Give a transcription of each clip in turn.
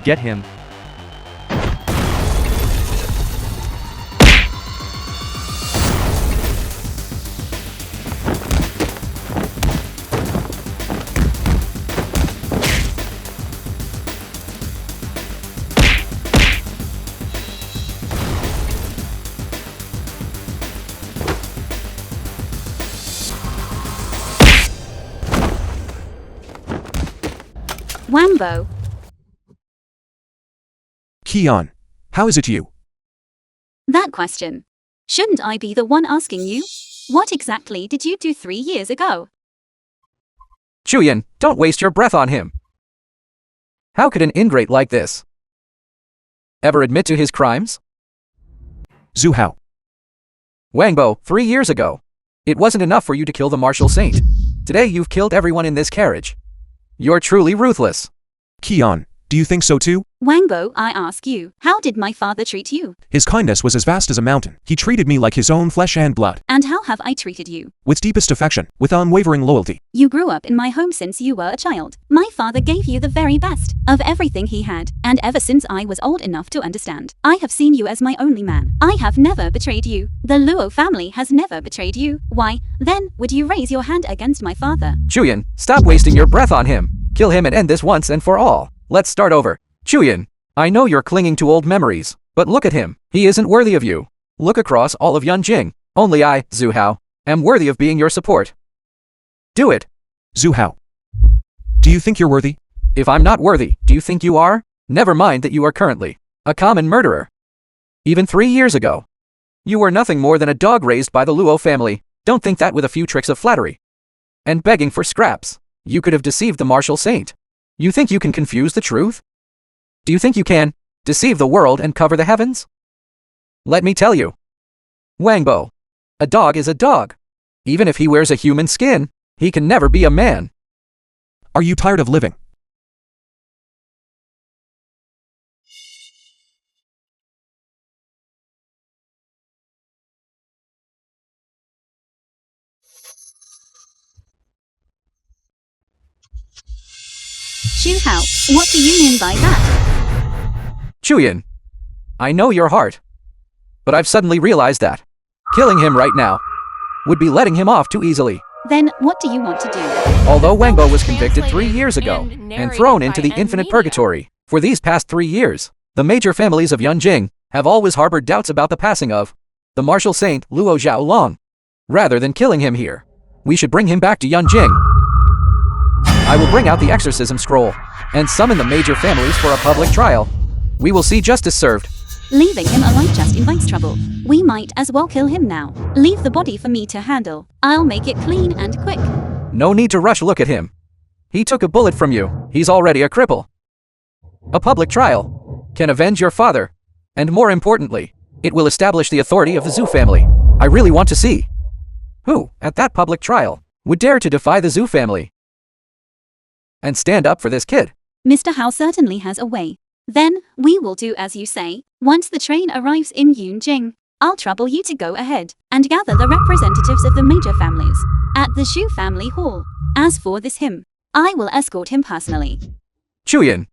Get him. Wangbo. Keon, how is it you? That question. Shouldn't I be the one asking you? What exactly did you do 3 years ago? Chuyin, don't waste your breath on him. How could an ingrate like this ever admit to his crimes? Zhu Hao. Wangbo, 3 years ago. It wasn't enough for you to kill the martial saint. Today you've killed everyone in this carriage. You're truly ruthless. Keon, do you think so too? Wangbo, I ask you, how did my father treat you? His kindness was as vast as a mountain. He treated me like his own flesh and blood. And how have I treated you? With deepest affection, with unwavering loyalty. You grew up in my home since you were a child. My father gave you the very best of everything he had, and ever since I was old enough to understand, I have seen you as my only man. I have never betrayed you. The Luo family has never betrayed you. Why, then, would you raise your hand against my father? Chuyin, stop wasting your breath on him. Kill him and end this once and for all. Let's start over. Chuyin, I know you're clinging to old memories, but look at him. He isn't worthy of you. Look across all of Yunjing. Only I, Zhu Hao, am worthy of being your support. Do it. Zhu Hao. Do you think you're worthy? If I'm not worthy, do you think you are? Never mind that you are currently a common murderer. Even 3 years ago, you were nothing more than a dog raised by the Luo family. Don't think that with a few tricks of flattery and begging for scraps, you could have deceived the martial saint. You think you can confuse the truth? Do you think you can deceive the world and cover the heavens? Let me tell you. Wangbo, a dog is a dog. Even if he wears a human skin, he can never be a man. Are you tired of living? Zhu Hao, what do you mean by that? Chuyin, I know your heart, but I've suddenly realized that killing him right now would be letting him off too easily. Then, what do you want to do? Although Wangbo was convicted 3 years ago and thrown into the infinite purgatory, for these past 3 years, the major families of Yunjing have always harbored doubts about the passing of the martial saint Luo Xiaolong. Rather than killing him here, we should bring him back to Yunjing. I will bring out the exorcism scroll and summon the major families for a public trial. We will see justice served. Leaving him alive just invites trouble. We might as well kill him now. Leave the body for me to handle. I'll make it clean and quick. No need to rush. Look at him. He took a bullet from you. He's already a cripple. A public trial can avenge your father. And more importantly, it will establish the authority of the Zhu family. I really want to see who, at that public trial, would dare to defy the Zhu family and stand up for this kid. Mr. Hao certainly has a way. Then, we will do as you say. Once the train arrives in Yunjing, I'll trouble you to go ahead and gather the representatives of the major families at the Shu family hall. As for this him, I will escort him personally. Chuyin,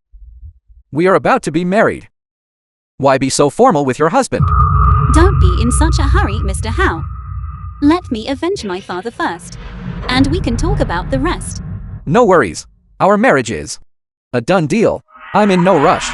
we are about to be married. Why be so formal with your husband? Don't be in such a hurry, Mr. Hao. Let me avenge my father first, and we can talk about the rest. No worries. Our marriage is a done deal. I'm in no rush.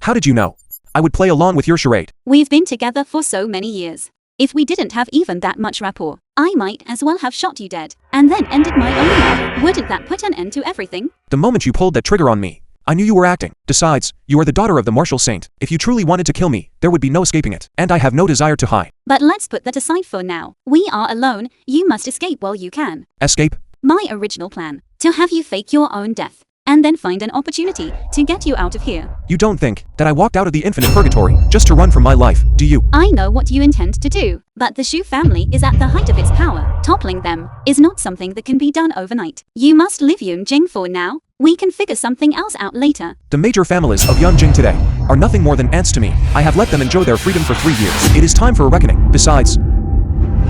How did you know? I would play along with your charade. We've been together for so many years. If we didn't have even that much rapport, I might as well have shot you dead, and then ended my own life. Wouldn't that put an end to everything? The moment you pulled that trigger on me, I knew you were acting. Besides, you are the daughter of the martial saint. If you truly wanted to kill me, there would be no escaping it, and I have no desire to hide. But let's put that aside for now. We are alone. You must escape while you can. Escape? My original plan, to have you fake your own death, and then find an opportunity to get you out of here. You don't think that I walked out of the infinite purgatory just to run from my life, do you? I know what you intend to do, but the Shu family is at the height of its power. Toppling them is not something that can be done overnight. You must leave Yunjing for now. We can figure something else out later. The major families of Yunjing today are nothing more than ants to me. I have let them enjoy their freedom for 3 years. It is time for a reckoning. Besides,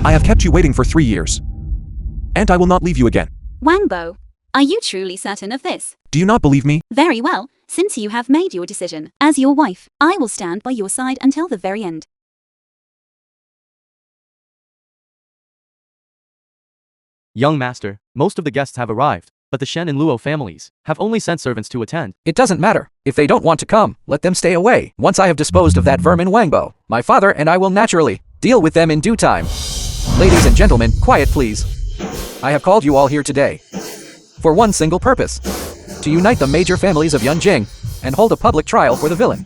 I have kept you waiting for 3 years. And I will not leave you again. Wangbo, are you truly certain of this? Do you not believe me? Very well, since you have made your decision. As your wife, I will stand by your side until the very end. Young master, most of the guests have arrived, but the Shen and Luo families have only sent servants to attend. It doesn't matter. If they don't want to come, let them stay away. Once I have disposed of that vermin Wangbo, my father and I will naturally deal with them in due time. Ladies and gentlemen, quiet please. I have called you all here today for one single purpose: to unite the major families of Yunjing and hold a public trial for the villain.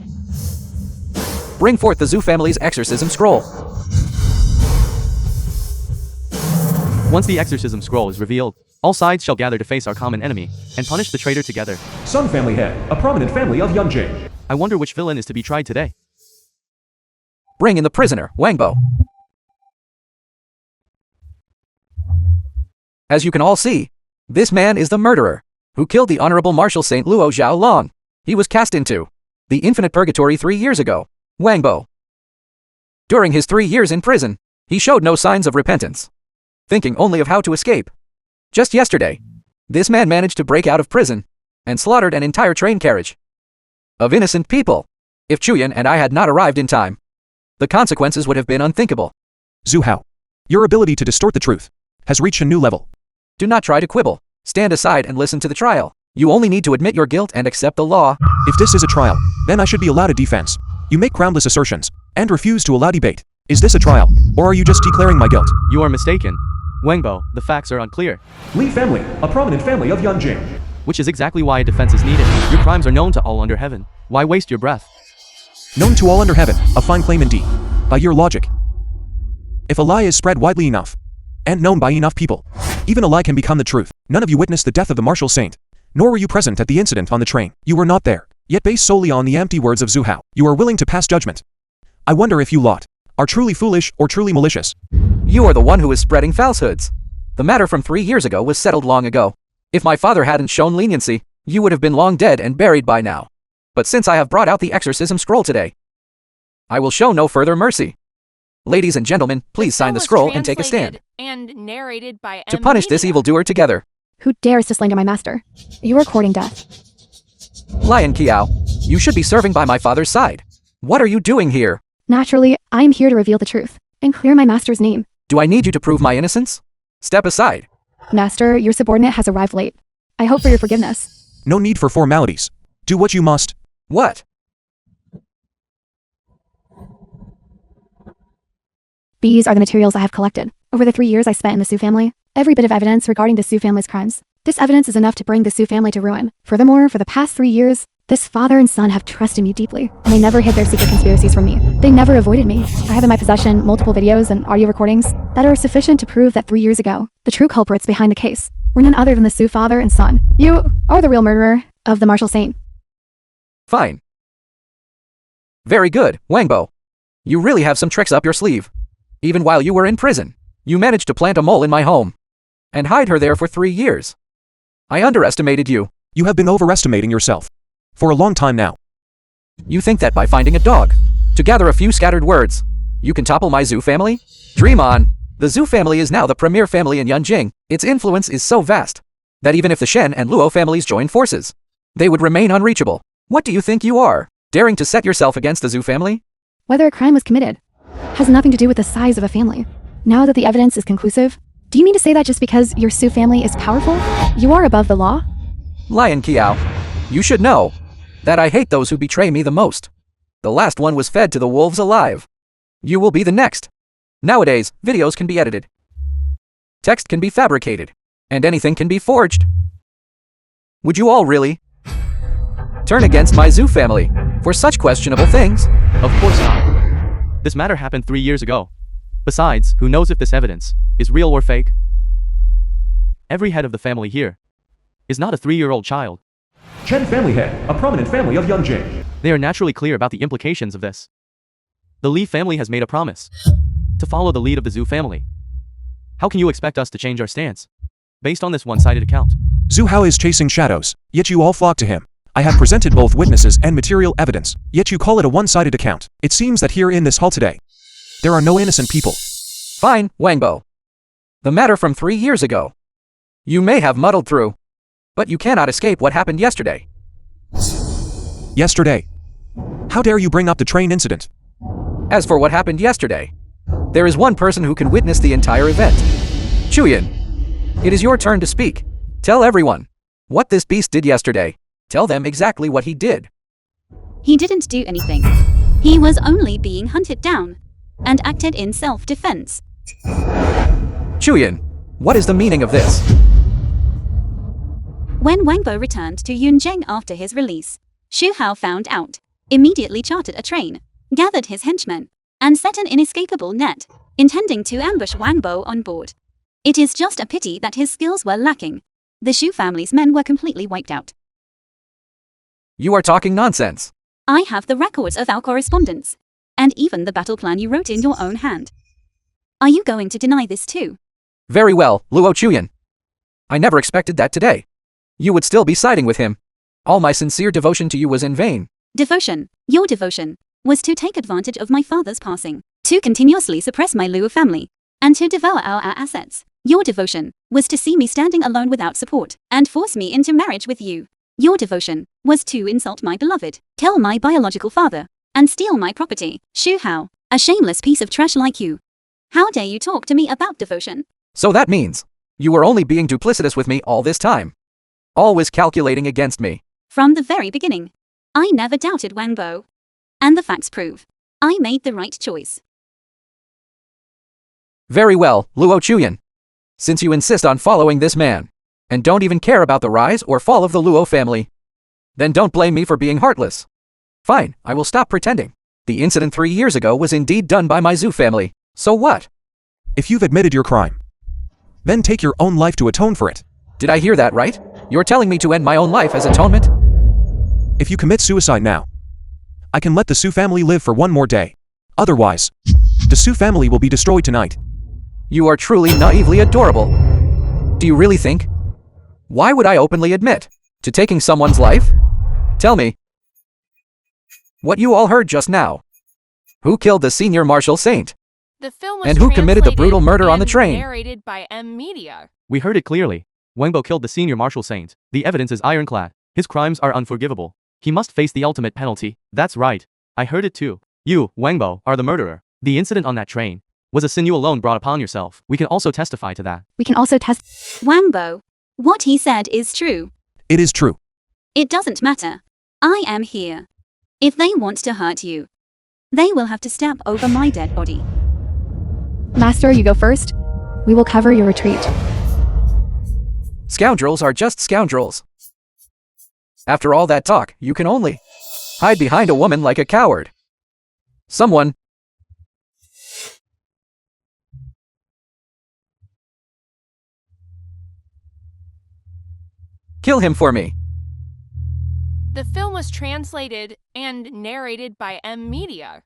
Bring forth the Zhu family's exorcism scroll. Once the exorcism scroll is revealed, all sides shall gather to face our common enemy and punish the traitor together. Sun family head, a prominent family of Yunjing. I wonder which villain is to be tried today. Bring in the prisoner, Wangbo. As you can all see, this man is the murderer who killed the Honorable Marshal Saint Luo Xiaolong. He was cast into the infinite purgatory 3 years ago. Wangbo. During his 3 years in prison, he showed no signs of repentance, thinking only of how to escape. Just yesterday, this man managed to break out of prison and slaughtered an entire train carriage of innocent people. If Chuyan and I had not arrived in time, the consequences would have been unthinkable. Zhu Hao, your ability to distort the truth has reached a new level. Do not try to quibble. Stand aside and listen to the trial. You only need to admit your guilt and accept the law. If this is a trial, then I should be allowed a defense. You make groundless assertions and refuse to allow debate. Is this a trial, or are you just declaring my guilt? You are mistaken. Wangbo, the facts are unclear. Li family, a prominent family of Yunjing. Which is exactly why a defense is needed. Your crimes are known to all under heaven. Why waste your breath? Known to all under heaven, a fine claim indeed. By your logic, if a lie is spread widely enough, and known by enough people, even a lie can become the truth. None of you witnessed the death of the Martial Saint, nor were you present at the incident on the train. You were not there. Yet based solely on the empty words of Zhu Hao, you are willing to pass judgment. I wonder if you lot are truly foolish or truly malicious. You are the one who is spreading falsehoods. The matter from 3 years ago was settled long ago. If my father hadn't shown leniency, you would have been long dead and buried by now. But since I have brought out the exorcism scroll today, I will show no further mercy. Ladies and gentlemen, please sign the scroll and take a stand. And narrated by To punish this evildoer together. Who dares to slander my master? You are courting death. Lion Kiao, you should be serving by my father's side. What are you doing here? Naturally, I am here to reveal the truth and clear my master's name. Do I need you to prove my innocence? Step aside. Master, your subordinate has arrived late. I hope for your forgiveness. No need for formalities. Do what you must. What? These are the materials I have collected. Over the 3 years I spent in the Siêu family, every bit of evidence regarding the Siêu family's crimes. This evidence is enough to bring the Siêu family to ruin. Furthermore, for the past 3 years, this father and son have trusted me deeply, and they never hid their secret conspiracies from me. They never avoided me. I have in my possession multiple videos and audio recordings that are sufficient to prove that 3 years ago, the true culprits behind the case were none other than the Siêu father and son. You are the real murderer of the Martial Saint. Fine. Very good, Wangbo. You really have some tricks up your sleeve. Even while you were in prison, you managed to plant a mole in my home and hide her there for 3 years. I underestimated you. You have been overestimating yourself for a long time now. You think that by finding a dog to gather a few scattered words, you can topple my Zhu family? Dream on. The Zhu family is now the premier family in Yunjing. Its influence is so vast that even if the Shen and Luo families join forces, they would remain unreachable. What do you think you are, daring to set yourself against the Zhu family? Whether a crime was committed has nothing to do with the size of a family. Now that the evidence is conclusive, do you mean to say that just because your Siêu family is powerful, you are above the law? Lion Kiao, you should know that I hate those who betray me the most. The last one was fed to the wolves alive. You will be the next. Nowadays, videos can be edited. Text can be fabricated. And anything can be forged. Would you all really turn against my Zhu family for such questionable things? Of course not. This matter happened 3 years ago. Besides, who knows if this evidence is real or fake? Every head of the family here is not a 3-year-old child. Chen family head, a prominent family of Yunjing. They are naturally clear about the implications of this. The Li family has made a promise to follow the lead of the Zhu family. How can you expect us to change our stance based on this one-sided account? Zhu Hao is chasing shadows, yet you all flock to him. I have presented both witnesses and material evidence, yet you call it a one-sided account. It seems that here in this hall today, there are no innocent people. Fine, Wangbo. The matter from 3 years ago. You may have muddled through, but you cannot escape what happened yesterday. Yesterday. How dare you bring up the train incident? As for what happened yesterday, there is one person who can witness the entire event. Chuyin, it is your turn to speak. Tell everyone what this beast did yesterday. Tell them exactly what he did. He didn't do anything. He was only being hunted down and acted in self-defense. Chuyin, what is the meaning of this? When Wangbo returned to Yunzheng after his release, Xu Hao found out, immediately chartered a train, gathered his henchmen, and set an inescapable net, intending to ambush Wangbo on board. It is just a pity that his skills were lacking. The Xu family's men were completely wiped out. You are talking nonsense. I have the records of our correspondence, and even the battle plan you wrote in your own hand. Are you going to deny this too? Very well, Luo Chuyin. I never expected that today. You would still be siding with him. All my sincere devotion to you was in vain. Devotion, your devotion, was to take advantage of my father's passing, to continuously suppress my Luo family, and to devour our assets. Your devotion was to see me standing alone without support, and force me into marriage with you. Your devotion was to insult my beloved, kill my biological father, and steal my property. Xu Hao, a shameless piece of trash like you. How dare you talk to me about devotion? So that means you were only being duplicitous with me all this time. Always calculating against me. From the very beginning, I never doubted Wangbo. And the facts prove I made the right choice. Very well, Luo Chuyin. Since you insist on following this man, and don't even care about the rise or fall of the Luo family, then don't blame me for being heartless. Fine, I will stop pretending. The incident 3 years ago was indeed done by my Zhu family. So what? If you've admitted your crime, then take your own life to atone for it. Did I hear that right? You're telling me to end my own life as atonement? If you commit suicide now, I can let the Su family live for one more day. Otherwise, the Su family will be destroyed tonight. You are truly naively adorable. Do you really think? Why would I openly admit to taking someone's life? Tell me. What you all heard just now. Who killed the senior martial saint? The film was And who committed the brutal murder on the translated train? and narrated by M Media. We heard it clearly. Wangbo killed the senior martial saint. The evidence is ironclad. His crimes are unforgivable. He must face the ultimate penalty. That's right. I heard it too. You, Wangbo, are the murderer. The incident on that train was a sin you alone brought upon yourself. We can also testify to that. We can also test. Wangbo, what he said is true. It is true. It doesn't matter. I am here. If they want to hurt you, they will have to step over my dead body. Master, you go first. We will cover your retreat. Scoundrels are just scoundrels. After all that talk, you can only hide behind a woman like a coward. Someone. Kill him for me. The film was translated and narrated by M Media.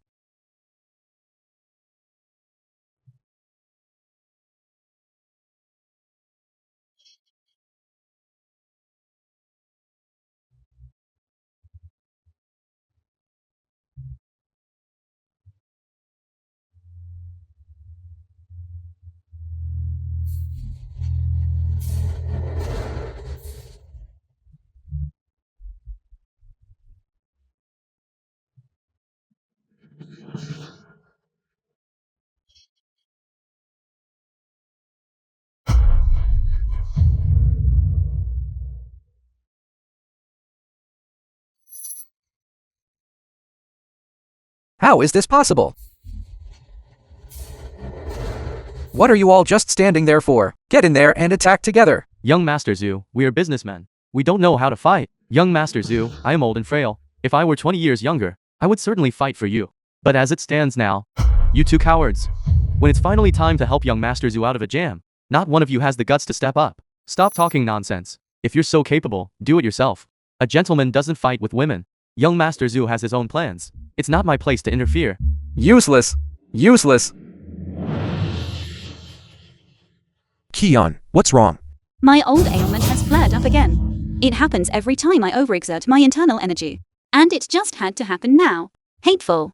How is this possible? What are you all just standing there for? Get in there and attack together. Young Master Zhu, we are businessmen. We don't know how to fight. Young Master Zhu, I am old and frail. If I were 20 years younger, I would certainly fight for you. But as it stands now, you two cowards. When it's finally time to help young Master Zhu out of a jam, not one of you has the guts to step up. Stop talking nonsense. If you're so capable, do it yourself. A gentleman doesn't fight with women. Young Master Zhu has his own plans. It's not my place to interfere. Useless. Useless. Kion, what's wrong? My old ailment has flared up again. It happens every time I overexert my internal energy. And it just had to happen now. Hateful.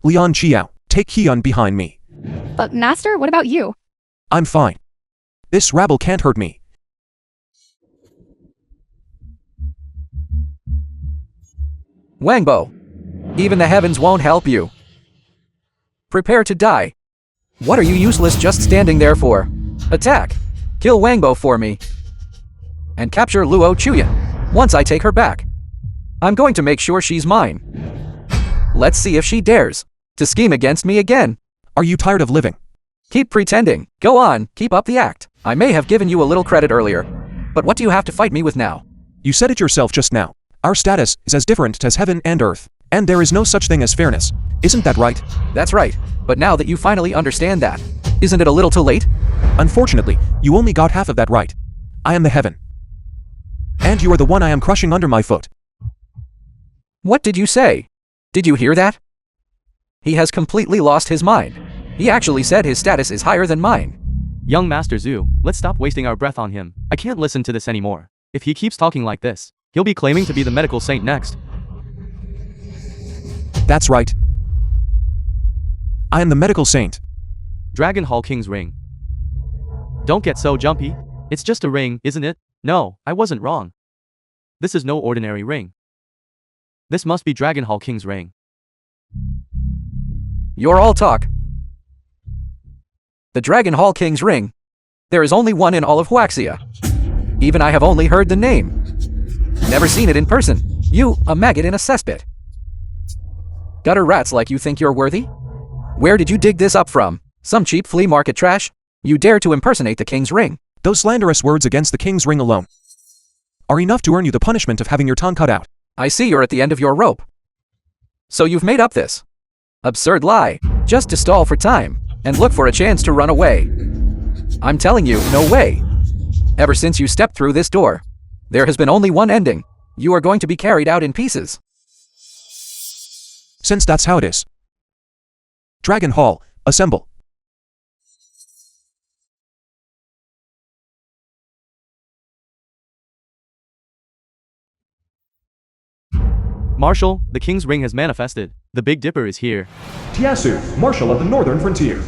Leon Chiao, take Kion behind me. But Master, what about you? I'm fine. This rabble can't hurt me. Wangbo. Even the heavens won't help you. Prepare to die. What are you useless just standing there for? Attack! Kill Wangbo for me. And capture Luo Chuyan. Once I take her back. I'm going to make sure she's mine. Let's see if she dares to scheme against me again. Are you tired of living? Keep pretending. Go on, keep up the act. I may have given you a little credit earlier. But what do you have to fight me with now? You said it yourself just now. Our status is as different as heaven and earth. And there is no such thing as fairness. Isn't that right? That's right. But now that you finally understand that, isn't it a little too late? Unfortunately, you only got half of that right. I am the heaven. And you are the one I am crushing under my foot. What did you say? Did you hear that? He has completely lost his mind. He actually said his status is higher than mine. Young Master Zhu, let's stop wasting our breath on him. I can't listen to this anymore. If he keeps talking like this, he'll be claiming to be the medical saint next. That's right. I am the medical saint. Dragon Hall King's ring. Don't get so jumpy. It's just a ring, isn't it? No, I wasn't wrong. This is no ordinary ring. This must be Dragon Hall King's ring. You're all talk. The Dragon Hall King's ring. There is only one in all of Huaxia. Even I have only heard the name. Never seen it in person. You, a maggot in a cesspit. Gutter rats like you think you're worthy? Where did you dig this up from? Some cheap flea market trash? You dare to impersonate the king's ring. Those slanderous words against the king's ring alone are enough to earn you the punishment of having your tongue cut out. I see you're at the end of your rope. So you've made up this absurd lie, just to stall for time, and look for a chance to run away. I'm telling you, no way. Ever since you stepped through this door, there has been only one ending. You are going to be carried out in pieces. Since that's how it is. Dragon Hall, assemble. Marshal, the king's ring has manifested. The Big Dipper is here. Tiasu, Marshal of the Northern Frontier.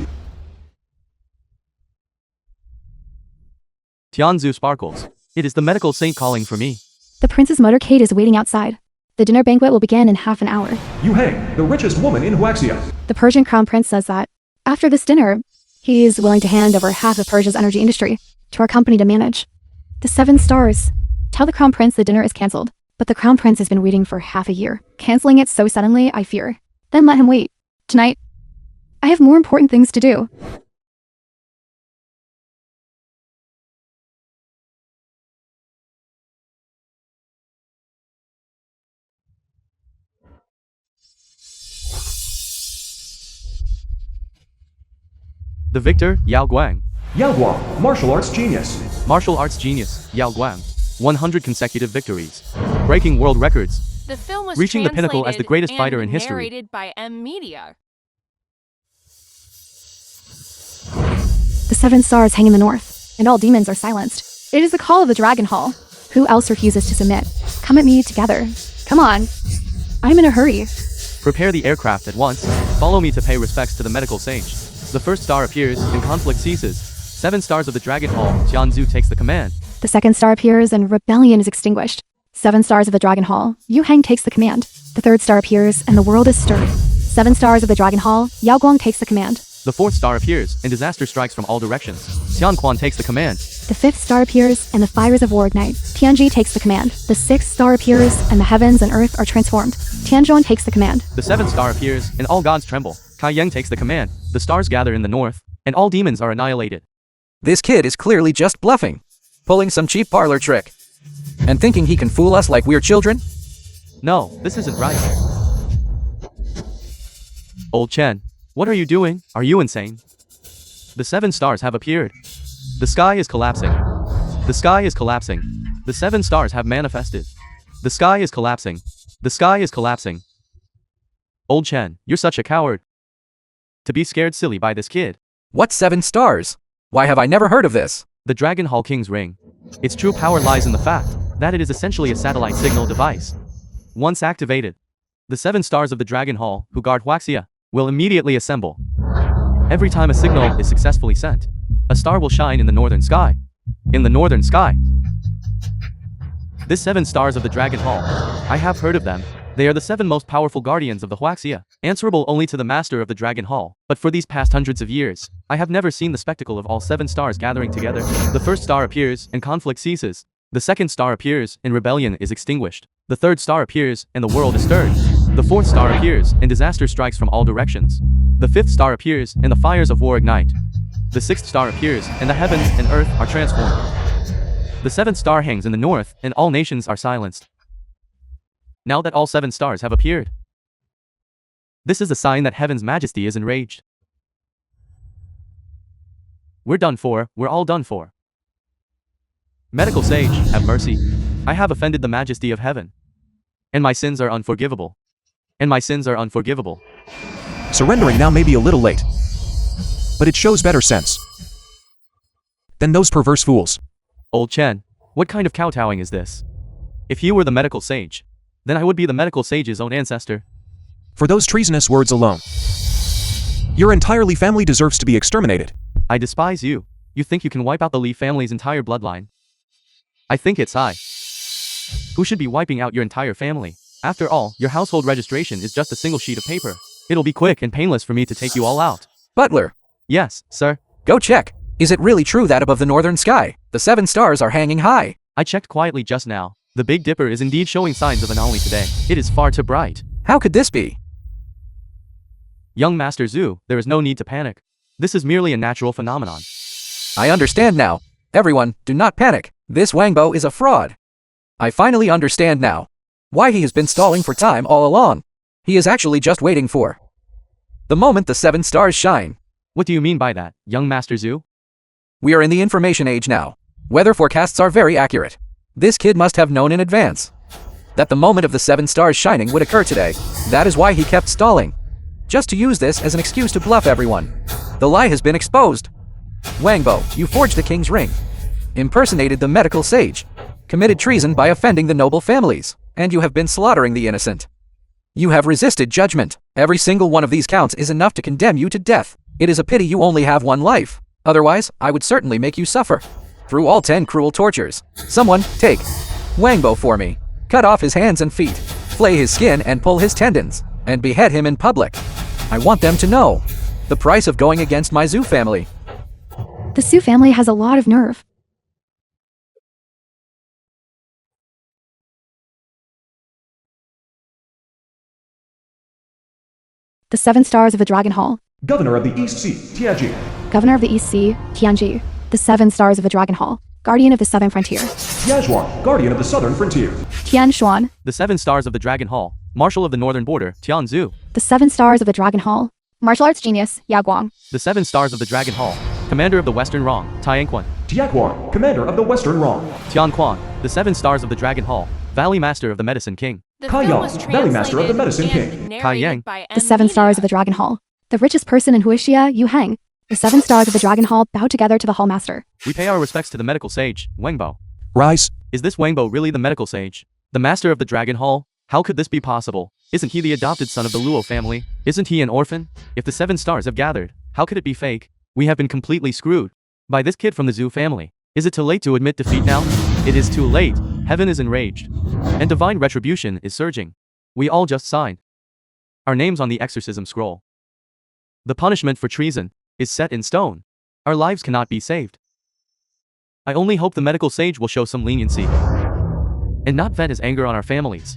Tianzu sparkles. It is the medical saint calling for me. The prince's motorcade is waiting outside. The dinner banquet will begin in half an hour. Yu Heng, the richest woman in Huaxia. The Persian crown prince says that after this dinner, he is willing to hand over half of Persia's energy industry to our company to manage. The 7 stars. Tell the crown prince the dinner is cancelled. But the crown prince has been waiting for half a year. Canceling it so suddenly, I fear. Then let him wait. Tonight, I have more important things to do. The victor, Yao Guang. Yao Guang, martial arts genius. Martial arts genius, Yao Guang. 100 consecutive victories. Breaking world records. The film was Reaching the pinnacle as the greatest fighter in history. Narrated by Media. The 7 stars hang in the north, and all demons are silenced. It is the call of the Dragon Hall. Who else refuses to submit? Come at me together. Come on. I'm in a hurry. Prepare the aircraft at once. Follow me to pay respects to the medical sage. The first star appears, and conflict ceases. 7 stars of the Dragon Hall, Tianzu takes the command. The 2nd star appears, and rebellion is extinguished. 7 stars of the Dragon Hall, Yu Heng takes the command. The 3rd star appears, and the world is stirred. 7 stars of the Dragon Hall, Yao Guang takes the command. The 4th star appears, and disaster strikes from all directions. Tian Quan takes the command. The 5th star appears, and the fires of war ignite. Tianji takes the command. The 6th star appears, and the heavens and earth are transformed. Tianzhuan takes the command. The 7th star appears, and all gods tremble. Kai Yang takes the command. The stars gather in the north, and all demons are annihilated. This kid is clearly just bluffing, pulling some cheap parlor trick, and thinking he can fool us like we're children? No, this isn't right. Old Chen, what are you doing? Are you insane? The 7 stars have appeared. The sky is collapsing. The sky is collapsing. The 7 stars have manifested. The sky is collapsing. The sky is collapsing. Old Chen, you're such a coward. To be scared silly by this kid. What 7 stars? Why have I never heard of this? The Dragon Hall King's ring. Its true power lies in the fact that it is essentially a satellite signal device. Once activated, the 7 stars of the Dragon Hall, who guard Huaxia, will immediately assemble. Every time a signal is successfully sent, a star will shine in the northern sky. In the northern sky. This 7 stars of the Dragon Hall. I have heard of them. They are the 7 most powerful guardians of the Huaxia, answerable only to the master of the Dragon Hall. But for these past hundreds of years, I have never seen the spectacle of all 7 stars gathering together. The first star appears, and conflict ceases. The second star appears, and rebellion is extinguished. The third star appears, and the world is stirred. The fourth star appears, and disaster strikes from all directions. The fifth star appears, and the fires of war ignite. The sixth star appears, and the heavens and earth are transformed. The seventh star hangs in the north, and all nations are silenced. Now that all 7 stars have appeared, this is a sign that Heaven's Majesty is enraged. We're done for, we're all done for. Medical Sage, have mercy. I have offended the Majesty of Heaven. And my sins are unforgivable. And my sins are unforgivable. Surrendering now may be a little late, but it shows better sense than those perverse fools. Old Chen, what kind of kowtowing is this? If you were the Medical Sage, then I would be the Medical Sage's own ancestor. For those treasonous words alone, your entirely family deserves to be exterminated. I despise you. You think you can wipe out the Li family's entire bloodline? I think it's I who should be wiping out your entire family. After all, your household registration is just a single sheet of paper. It'll be quick and painless for me to take you all out. Butler, Yes, sir. go check. Is it really true that above the northern sky, the 7 stars are hanging high? I checked quietly just now. The Big Dipper is indeed showing signs of anomaly today. It is far too bright. How could this be? Young Master Zhu, there is no need to panic. This is merely a natural phenomenon. I understand now. Everyone, do not panic. This Wangbo is a fraud. I finally understand now why he has been stalling for time all along. He is actually just waiting for the moment the 7 stars shine. What do you mean by that, young Master Zhu? We are in the information age now. Weather forecasts are very accurate. This kid must have known in advance that the moment of the 7 stars shining would occur today. That is why he kept stalling, just to use this as an excuse to bluff everyone. The lie has been exposed. Wangbo, you forged the king's ring, impersonated the medical sage, committed treason by offending the noble families, and you have been slaughtering the innocent. You have resisted judgment. Every single one of these counts is enough to condemn you to death. It is a pity you only have 1 life. Otherwise, I would certainly make you suffer through all 10 cruel tortures. Someone, take Wangbo for me. Cut off his hands and feet, flay his skin and pull his tendons, and behead him in public. I want them to know the price of going against my Zhu family. The Siêu family has a lot of nerve. The 7 stars of the Dragon Hall. Governor of the East Sea, Tianji. Governor of the East Sea, Tianji. The 7 stars of the Dragon Hall. Guardian of the Southern Frontier. Tianjuan, guardian of the southern frontier. Tianshuan. The 7 stars of the Dragon Hall. Marshal of the Northern Border, Tianzu. The 7 stars of the Dragon Hall. Martial arts genius, Yaguang. The 7 stars of the Dragon Hall. Commander of the Western Rong, Tianquan. Tianquan, commander of the Western Rong. Tianquan. The 7 stars of the Dragon Hall. Valley Master of the Medicine King. The Kai film Yang, was Valley Master of the Medicine translated King. and Kai Yang. narrated by The 7 stars of the Dragon Hall. The richest person in Huixia, Yu Heng. The 7 stars of the Dragon Hall bow together to the Hall Master. We pay our respects to the medical sage, Wangbo. Rise. Is this Wangbo really the medical sage? The master of the Dragon Hall? How could this be possible? Isn't he the adopted son of the Luo family? Isn't he an orphan? If the 7 stars have gathered, how could it be fake? We have been completely screwed by this kid from the Zhu family. Is it too late to admit defeat now? It is too late. Heaven is enraged. And divine retribution is surging. We all just signed our names on the exorcism scroll. The punishment for treason is set in stone. Our lives cannot be saved. I only hope the medical sage will show some leniency and not vent his anger on our families.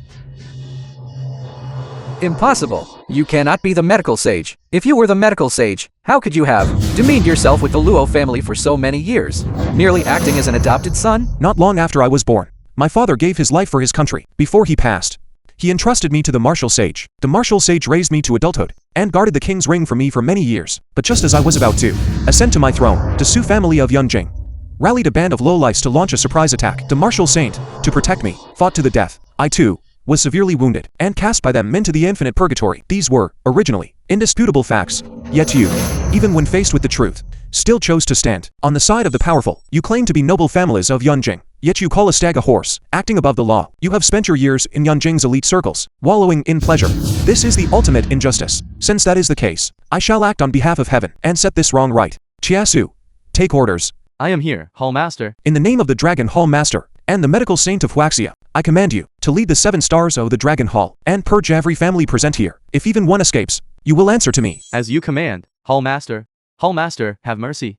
Impossible. You cannot be the medical sage. If you were the medical sage, how could you have demeaned yourself with the Luo family for so many years, merely acting as an adopted son? Not long after I was born, my father gave his life for his country. Before he passed, he entrusted me to the martial sage. The martial sage raised me to adulthood and guarded the king's ring for me for many years. But just as I was about to ascend to my throne, the Su family of Yunjing rallied a band of lowlifes to launch a surprise attack. The martial saint, to protect me, fought to the death. I too was severely wounded and cast by them into the infinite purgatory. These were, originally, indisputable facts. Yet you, even when faced with the truth, still chose to stand on the side of the powerful. You claim to be noble families of Yunjing, yet you call a stag a horse, acting above the law. You have spent your years in Yunjing's elite circles, wallowing in pleasure. This is the ultimate injustice. Since that is the case, I shall act on behalf of heaven and set this wrong right. Chiasu, take orders. I am here, Hall Master. In the name of the Dragon Hall Master and the medical saint of Huaxia, I command you to lead the 7 stars of the Dragon Hall and purge every family present here. If even one escapes, you will answer to me. As you command, Hall Master. Hall Master, have mercy.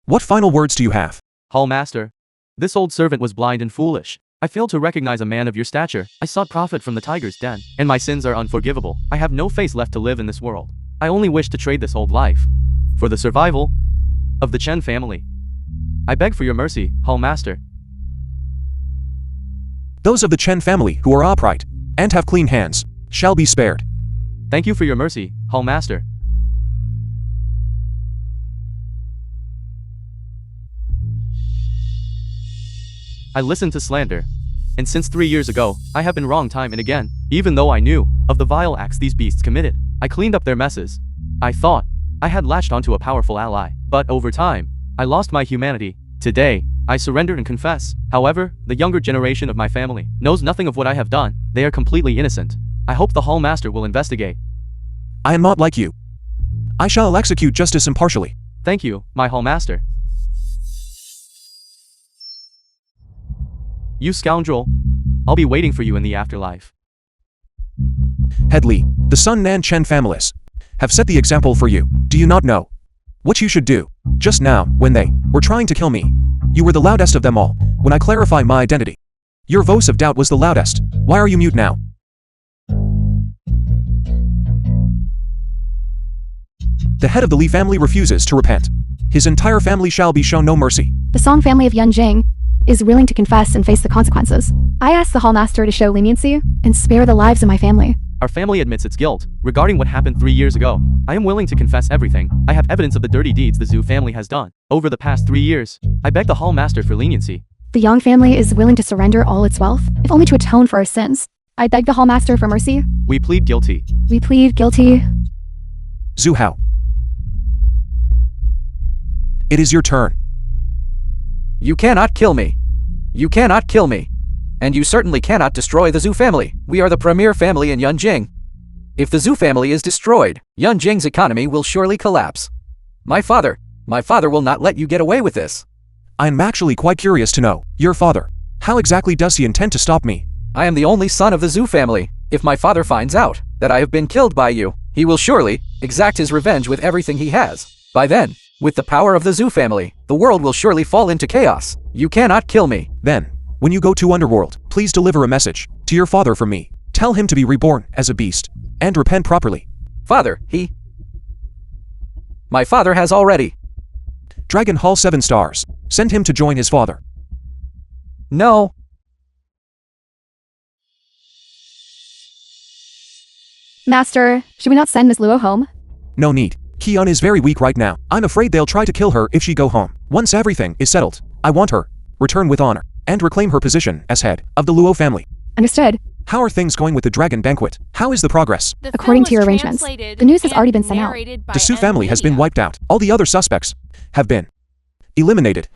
What final words do you have? Hall Master. This old servant was blind and foolish. I failed to recognize a man of your stature. I sought profit from the tiger's den, and my sins are unforgivable. I have no face left to live in this world. I only wish to trade this old life for the survival of the Chen family. I beg for your mercy, Hall Master. Those of the Chen family who are upright and have clean hands shall be spared. Thank you for your mercy, Hall Master. I listened to slander, and since 3 years ago, I have been wrong time and again. Even though I knew of the vile acts these beasts committed, I cleaned up their messes. I thought I had latched onto a powerful ally, but over time, I lost my humanity. Today, I surrender and confess. However, the younger generation of my family knows nothing of what I have done. They are completely innocent. I hope the Hall Master will investigate. I am not like you. I shall execute justice impartially. Thank you, my Hall Master. You scoundrel. I'll be waiting for you in the afterlife. Headley, the Sun Nan Chen families have set the example for you. Do you not know what you should do? Just now, when they were trying to kill me, you were the loudest of them all. When I clarify my identity, your voice of doubt was the loudest. Why are you mute now? The head of the Li family refuses to repent. His entire family shall be shown no mercy. The Song family of Yunjing is willing to confess and face the consequences. I ask the Hall Master to show leniency and spare the lives of my family. Our family admits its guilt. Regarding what happened 3 years ago, I am willing to confess everything. I have evidence of the dirty deeds the Zhu family has done over the past 3 years. I beg the Hall Master for leniency. The Yang family is willing to surrender all its wealth, if only to atone for our sins. I beg the Hall Master for mercy. We plead guilty. We plead guilty. Zhu Hao. It is your turn. You cannot kill me. You cannot kill me. And you certainly cannot destroy the Zhu family. We are the premier family in Yunjing. If the Zhu family is destroyed, Yunjing's economy will surely collapse. My father will not let you get away with this. I am actually quite curious to know, your father, how exactly does he intend to stop me? I am the only son of the Zhu family. If my father finds out that I have been killed by you, he will surely exact his revenge with everything he has. By then, with the power of the Zhu family, the world will surely fall into chaos. You cannot kill me. Then, when you go to Underworld, please deliver a message to your father from me. Tell him to be reborn as a beast and repent properly. Father, my father has already. Dragon Hall 7 stars. Send him to join his father. No. Master, should we not send Miss Luo home? No need. Kian is very weak right now. I'm afraid they'll try to kill her if she go home. Once everything is settled, I want her return with honor and reclaim her position as head of the Luo family. Understood. How are things going with the dragon banquet? How is the progress? According to your arrangements, the news has already been sent out. The Su family has been wiped out. All the other suspects have been eliminated.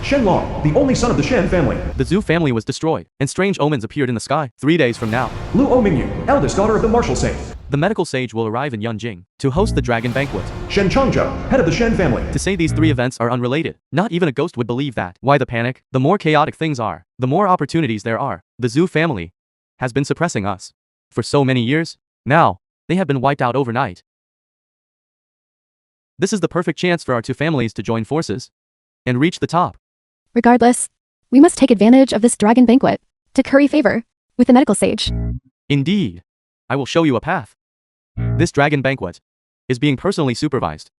Shen Long, the only son of the Shen family. The Zhu family was destroyed, and strange omens appeared in the sky. 3 days from now, Lu Omingyu, eldest daughter of the martial saint. the medical sage will arrive in Yunjing to host the dragon banquet. Shen Changzhou, head of the Shen family. To say these 3 events are unrelated, not even a ghost would believe that. Why the panic? The more chaotic things are, the more opportunities there are. The Zhu family has been suppressing us for so many years. Now, they have been wiped out overnight. This is the perfect chance for our 2 families to join forces and reach the top. Regardless, we must take advantage of this dragon banquet to curry favor with the medical sage. Indeed, I will show you a path. This dragon banquet is being personally supervised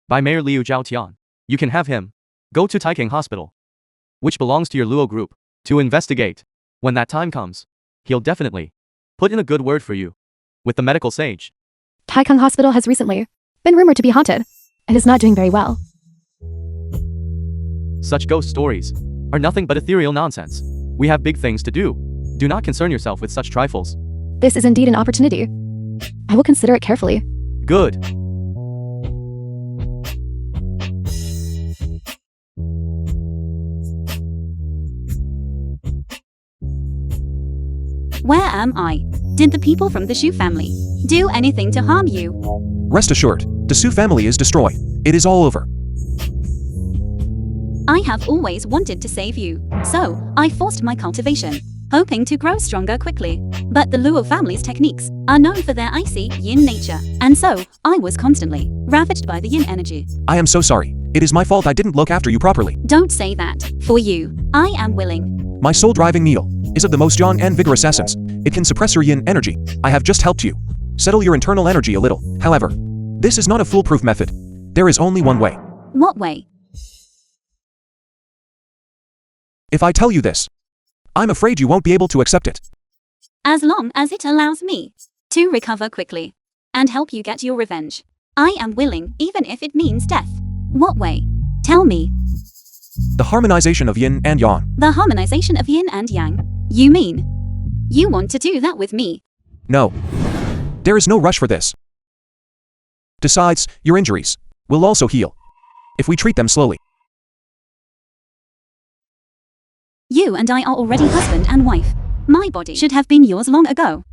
by Mayor Liu Zhaotian. You can have him go to Taikang Hospital, which belongs to your Luo group, to investigate. When that time comes, he'll definitely put in a good word for you with the medical sage. Taikang Hospital has recently been rumored to be haunted and is not doing very well. Such ghost stories are nothing but ethereal nonsense. We have big things to do. Do not concern yourself with such trifles. This is indeed an opportunity. I will consider it carefully. Good. Where am I? Did the people from the Shu family do anything to harm you? Rest assured, the Su family is destroyed. It is all over. I have always wanted to save you, so I forced my cultivation, hoping to grow stronger quickly. But the Luo family's techniques are known for their icy yin nature, and so I was constantly ravaged by the yin energy. I am so sorry. It is my fault I didn't look after you properly. Don't say that. For you, I am willing. My soul-driving needle is of the most young and vigorous essence. It can suppress your yin energy. I have just helped you settle your internal energy a little. However, this is not a foolproof method. There is only one way. What way? If I tell you this, I'm afraid you won't be able to accept it. As long as it allows me to recover quickly and help you get your revenge, I am willing, even if it means death. What way? Tell me. The harmonization of yin and yang. The harmonization of yin and yang? You mean you want to do that with me? No. There is no rush for this. Besides, your injuries will also heal if we treat them slowly. You and I are already husband and wife. My body should have been yours long ago.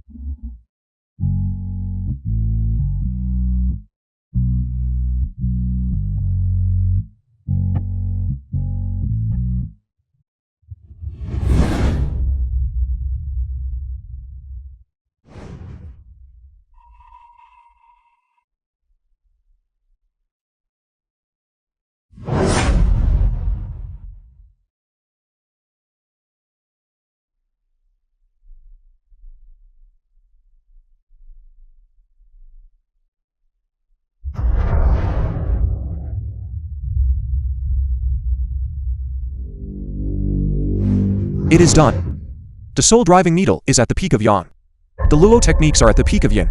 It is done. The soul-driving needle is at the peak of yang. The Luo techniques are at the peak of yin.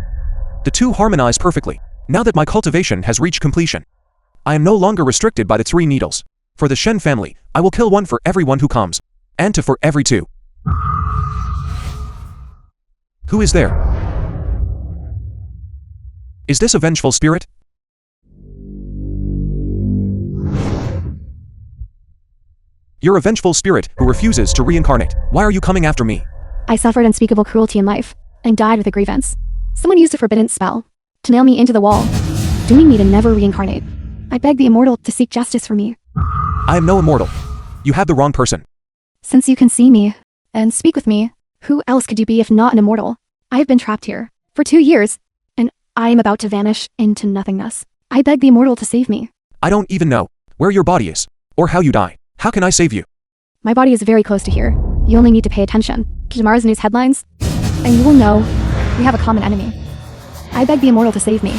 The two harmonize perfectly. Now that my cultivation has reached completion, I am no longer restricted by the 3 needles. For the Shen family, I will kill one for everyone who comes, and 2 for every 2. Who is there? Is this a vengeful spirit? You're a vengeful spirit who refuses to reincarnate. Why are you coming after me? I suffered unspeakable cruelty in life and died with a grievance. Someone used a forbidden spell to nail me into the wall, dooming me to never reincarnate. I beg the immortal to seek justice for me. I am no immortal. You have the wrong person. Since you can see me and speak with me, who else could you be if not an immortal? I have been trapped here for 2 years, and I am about to vanish into nothingness. I beg the immortal to save me. I don't even know where your body is, or how you die. How can I save you? My body is very close to here. You only need to pay attention to tomorrow's news headlines, and you will know we have a common enemy. I beg the immortal to save me.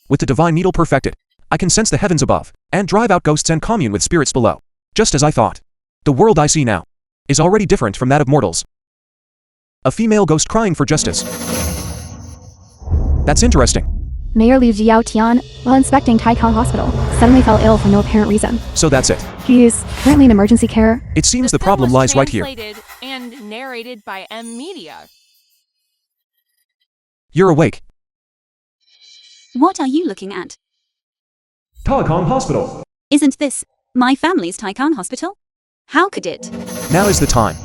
With the divine needle perfected, I can sense the heavens above, and drive out ghosts and commune with spirits below. Just as I thought. The world I see now is already different from that of mortals. A female ghost crying for justice. That's interesting. Mayor Liu Jiaotian, while inspecting Taikang Hospital, suddenly fell ill for no apparent reason. So that's it. He is currently in emergency care. It seems the film problem was lies right here. translated and narrated by M Media. You're awake. What are you looking at? Taikang Hospital. Isn't this my family's Taikan Hospital? How could it? Now is the time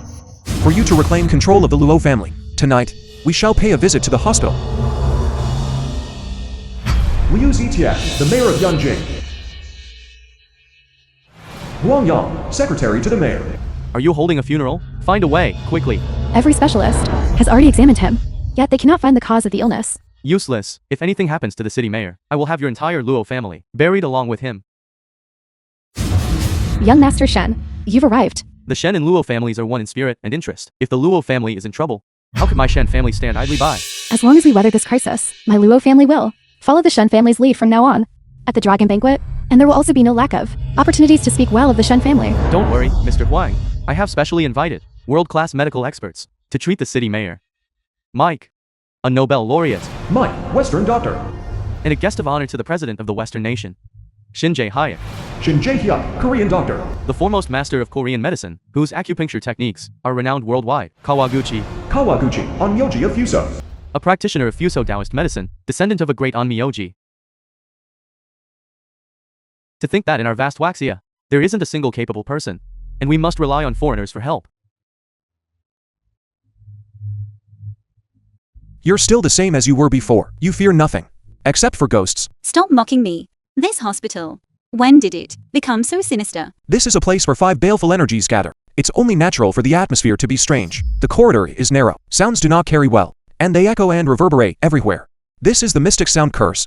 for you to reclaim control of the Luo family. Tonight, we shall pay a visit to the hospital. Liu Zitian, the mayor of Yanjing. Wang Yang, secretary to the mayor. Are you holding a funeral? Find a way, quickly. Every specialist has already examined him, yet they cannot find the cause of the illness. Useless. If anything happens to the city mayor, I will have your entire Luo family buried along with him. Young Master Shen, you've arrived. The Shen and Luo families are one in spirit and interest. If the Luo family is in trouble, how could my Shen family stand idly by? As long as we weather this crisis, my Luo family will follow the Shen family's lead from now on. At the Dragon Banquet, and there will also be no lack of opportunities to speak well of the Shen family. Don't worry, Mr. Huang. I have specially invited world-class medical experts to treat the city mayor. Mike, a Nobel laureate, Mike, Western doctor. and a guest of honor to the president of the Western nation, Shin-jae Hayek, Shin Jae-hyuk, Korean doctor. the foremost master of Korean medicine, whose acupuncture techniques are renowned worldwide, Kawaguchi, Kawaguchi, Onmyoji of Fuso. a practitioner of Fuso Taoist medicine, descendant of a great Onmyoji. To think that in our vast Waxia, there isn't a single capable person and we must rely on foreigners for help. You're still the same as you were before. You fear nothing. Except for ghosts. Stop mocking me. This hospital. When did it become so sinister? This is a place where 5 baleful energies gather. It's only natural for the atmosphere to be strange. The corridor is narrow. Sounds do not carry well, and they echo and reverberate everywhere. This is the mystic sound curse.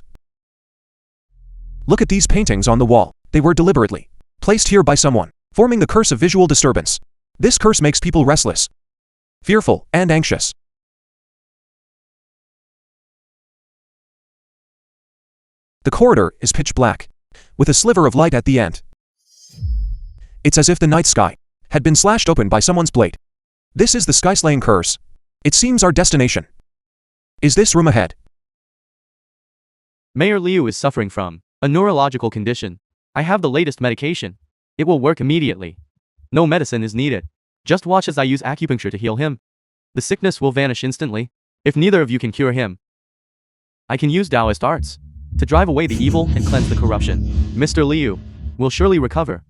Look at these paintings on the wall. They were deliberately placed here by someone, forming the curse of visual disturbance. This curse makes people restless, fearful, and anxious. The corridor is pitch black, with a sliver of light at the end. It's as if the night sky had been slashed open by someone's blade. This is the sky-slaying curse. It seems our destination is this room ahead. Mayor Liu is suffering from a neurological condition. I have the latest medication. It will work immediately. No medicine is needed. Just watch as I use acupuncture to heal him. The sickness will vanish instantly. If neither of you can cure him, I can use Taoist arts to drive away the evil and cleanse the corruption. Mr. Liu will surely recover.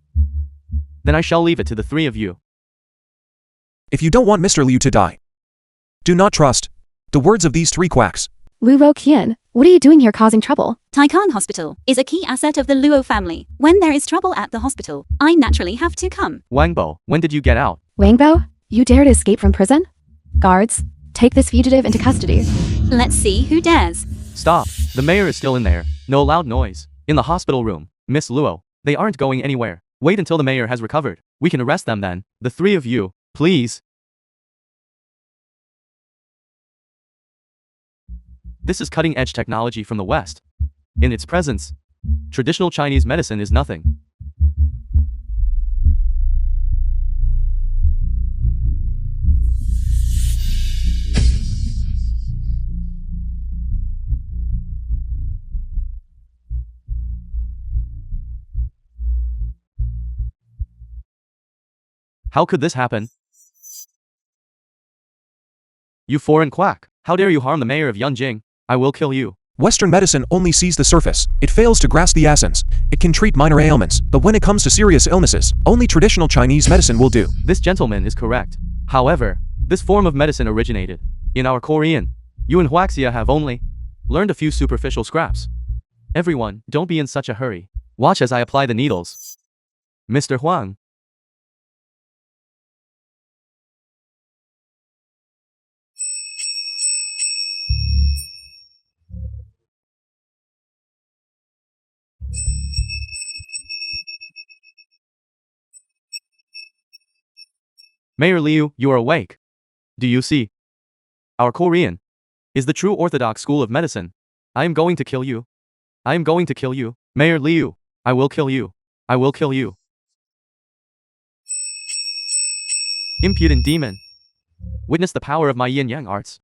Then I shall leave it to the 3 of you. If you don't want Mr. Liu to die, do not trust the words of these 3 quacks. Luo Qian, what are you doing here causing trouble? Taikan Hospital is a key asset of the Luo family. When there is trouble at the hospital, I naturally have to come. Wangbo, when did you get out? Wangbo, you dare to escape from prison? Guards, take this fugitive into custody. Let's see who dares. Stop. The mayor is still in there. No loud noise. In the hospital room. Miss Luo, they aren't going anywhere. Wait until the mayor has recovered. We can arrest them then. The 3 of you, please. This is cutting-edge technology from the West. In its presence, traditional Chinese medicine is nothing. How could this happen? You foreign quack! How dare you harm the mayor of Yunjing? I will kill you. Western medicine only sees the surface. It fails to grasp the essence. It can treat minor ailments, but when it comes to serious illnesses, only traditional Chinese medicine will do. This gentleman is correct. However, this form of medicine originated in our Korean. You and Huaxia have only learned a few superficial scraps. Everyone, don't be in such a hurry. Watch as I apply the needles. Mr. Huang. Mayor Liu, you are awake. Do you see? Our Korean is the true orthodox school of medicine. I am going to kill you. I am going to kill you. Mayor Liu, I will kill you. I will kill you. Impudent demon. Witness the power of my yin-yang arts.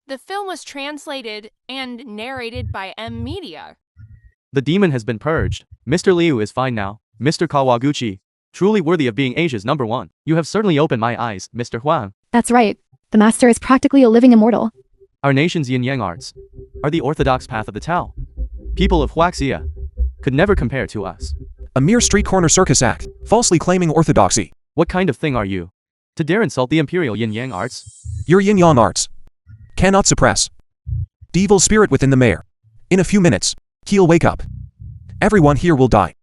The film was translated and narrated by Media. The demon has been purged. Mr. Liu is fine now. Mr. Kawaguchi, truly worthy of being Asia's #1. You have certainly opened my eyes, Mr. Huang. That's right. The master is practically a living immortal. Our nation's yin-yang arts are the orthodox path of the Tao. People of Huaxia could never compare to us. A mere street corner circus act, falsely claiming orthodoxy. What kind of thing are you to dare insult the imperial yin-yang arts? Your yin-yang arts cannot suppress the evil spirit within the mayor. In a few minutes, he'll wake up. Everyone here will die.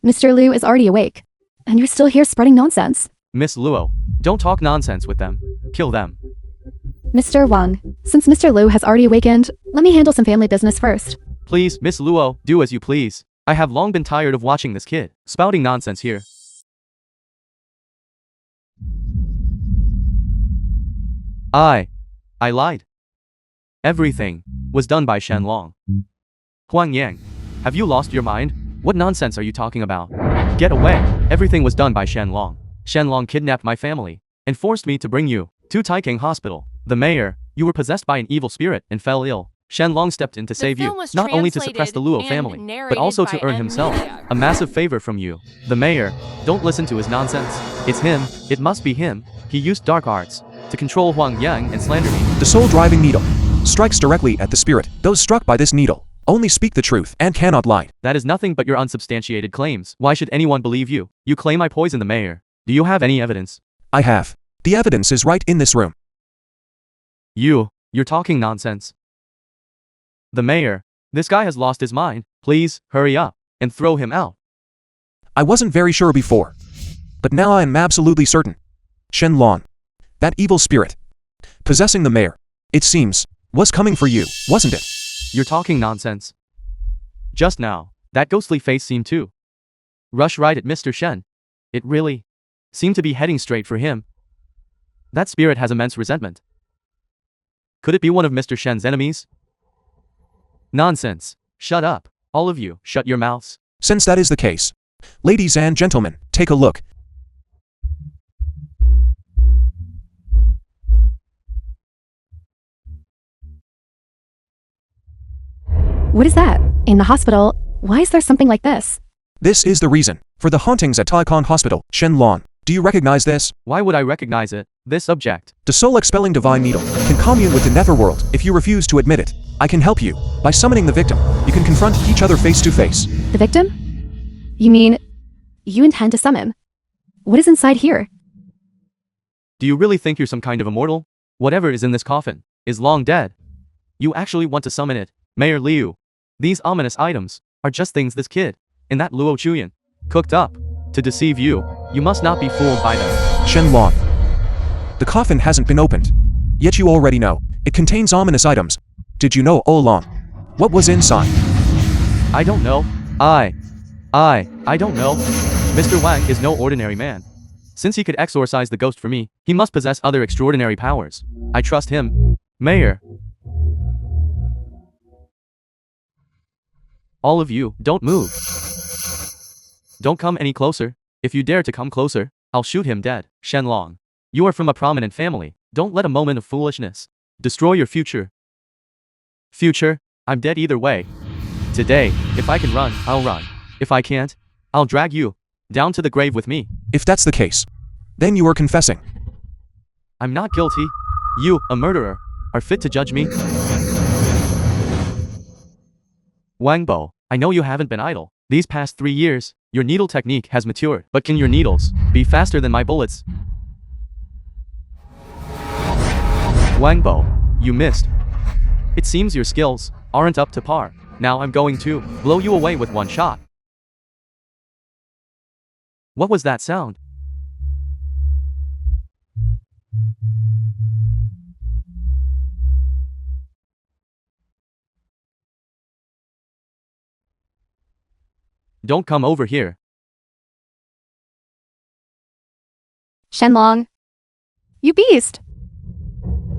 Mr. Liu is already awake, and you're still here spreading nonsense. Miss Luo, don't talk nonsense with them. Kill them. Mr. Wang, since Mr. Liu has already awakened, let me handle some family business first. Please, Miss Luo, do as you please. I have long been tired of watching this kid spouting nonsense here. I lied. Everything was done by Shenlong. Huang Yang, have you lost your mind? What nonsense are you talking about? Get away. Everything was done by Shenlong. Shenlong kidnapped my family and forced me to bring you to Taiking Hospital. The mayor, you were possessed by an evil spirit and fell ill. Shenlong stepped in to save you, not only to suppress the Luo family, but also to earn himself a massive favor from you. The mayor, don't listen to his nonsense. It's him, it must be him. He used dark arts to control Huang Yang and slander me. The soul driving needle strikes directly at the spirit. Those struck by this needle only speak the truth and cannot lie. That is nothing but your unsubstantiated claims. Why should anyone believe you? You claim I poisoned the mayor. Do you have any evidence? I have. The evidence is right in this room. You're talking nonsense. The mayor, this guy has lost his mind. Please, hurry up and throw him out. I wasn't very sure before, but now I am absolutely certain. Shenlong, that evil spirit possessing the mayor, it seems, was coming for you, wasn't it? You're talking nonsense. Just now, that ghostly face seemed to rush right at Mr. Shen. It really seemed to be heading straight for him. That spirit has immense resentment. Could it be one of Mr. Shen's enemies? Nonsense. Shut up. All of you, shut your mouths. Since that is the case, ladies and gentlemen, take a look. What is that? In the hospital, why is there something like this? This is the reason for the hauntings at Taikon Hospital, Shenlong. Do you recognize this? Why would I recognize it? This object. The soul-expelling divine needle can commune with the netherworld. If you refuse to admit it, I can help you. By summoning the victim, you can confront each other face to face. The victim? You mean, you intend to summon? What is inside here? Do you really think you're some kind of immortal? Whatever is in this coffin is long dead. You actually want to summon it, Mayor Liu. These ominous items are just things this kid and that Luo Chuyan cooked up to deceive you. You must not be fooled by them. Shenlong, the coffin hasn't been opened. Yet you already know it contains ominous items. Did you know all along what was inside? I don't know. I don't know. Mr. Wang is no ordinary man. Since he could exorcise the ghost for me, he must possess other extraordinary powers. I trust him. Mayor. All of you, don't move. Don't come any closer. If you dare to come closer, I'll shoot him dead. Shenlong, you are from a prominent family. Don't let a moment of foolishness destroy your future. Future, I'm dead either way. Today, if I can run, I'll run. If I can't, I'll drag you down to the grave with me. If that's the case, then you are confessing. I'm not guilty. You, a murderer, are fit to judge me. Wangbo, I know you haven't been idle. These past 3 years, your needle technique has matured. But can your needles be faster than my bullets? Wangbo, you missed. It seems your skills aren't up to par. Now I'm going to blow you away with one shot. What was that sound? Don't come over here. Shenlong. You beast!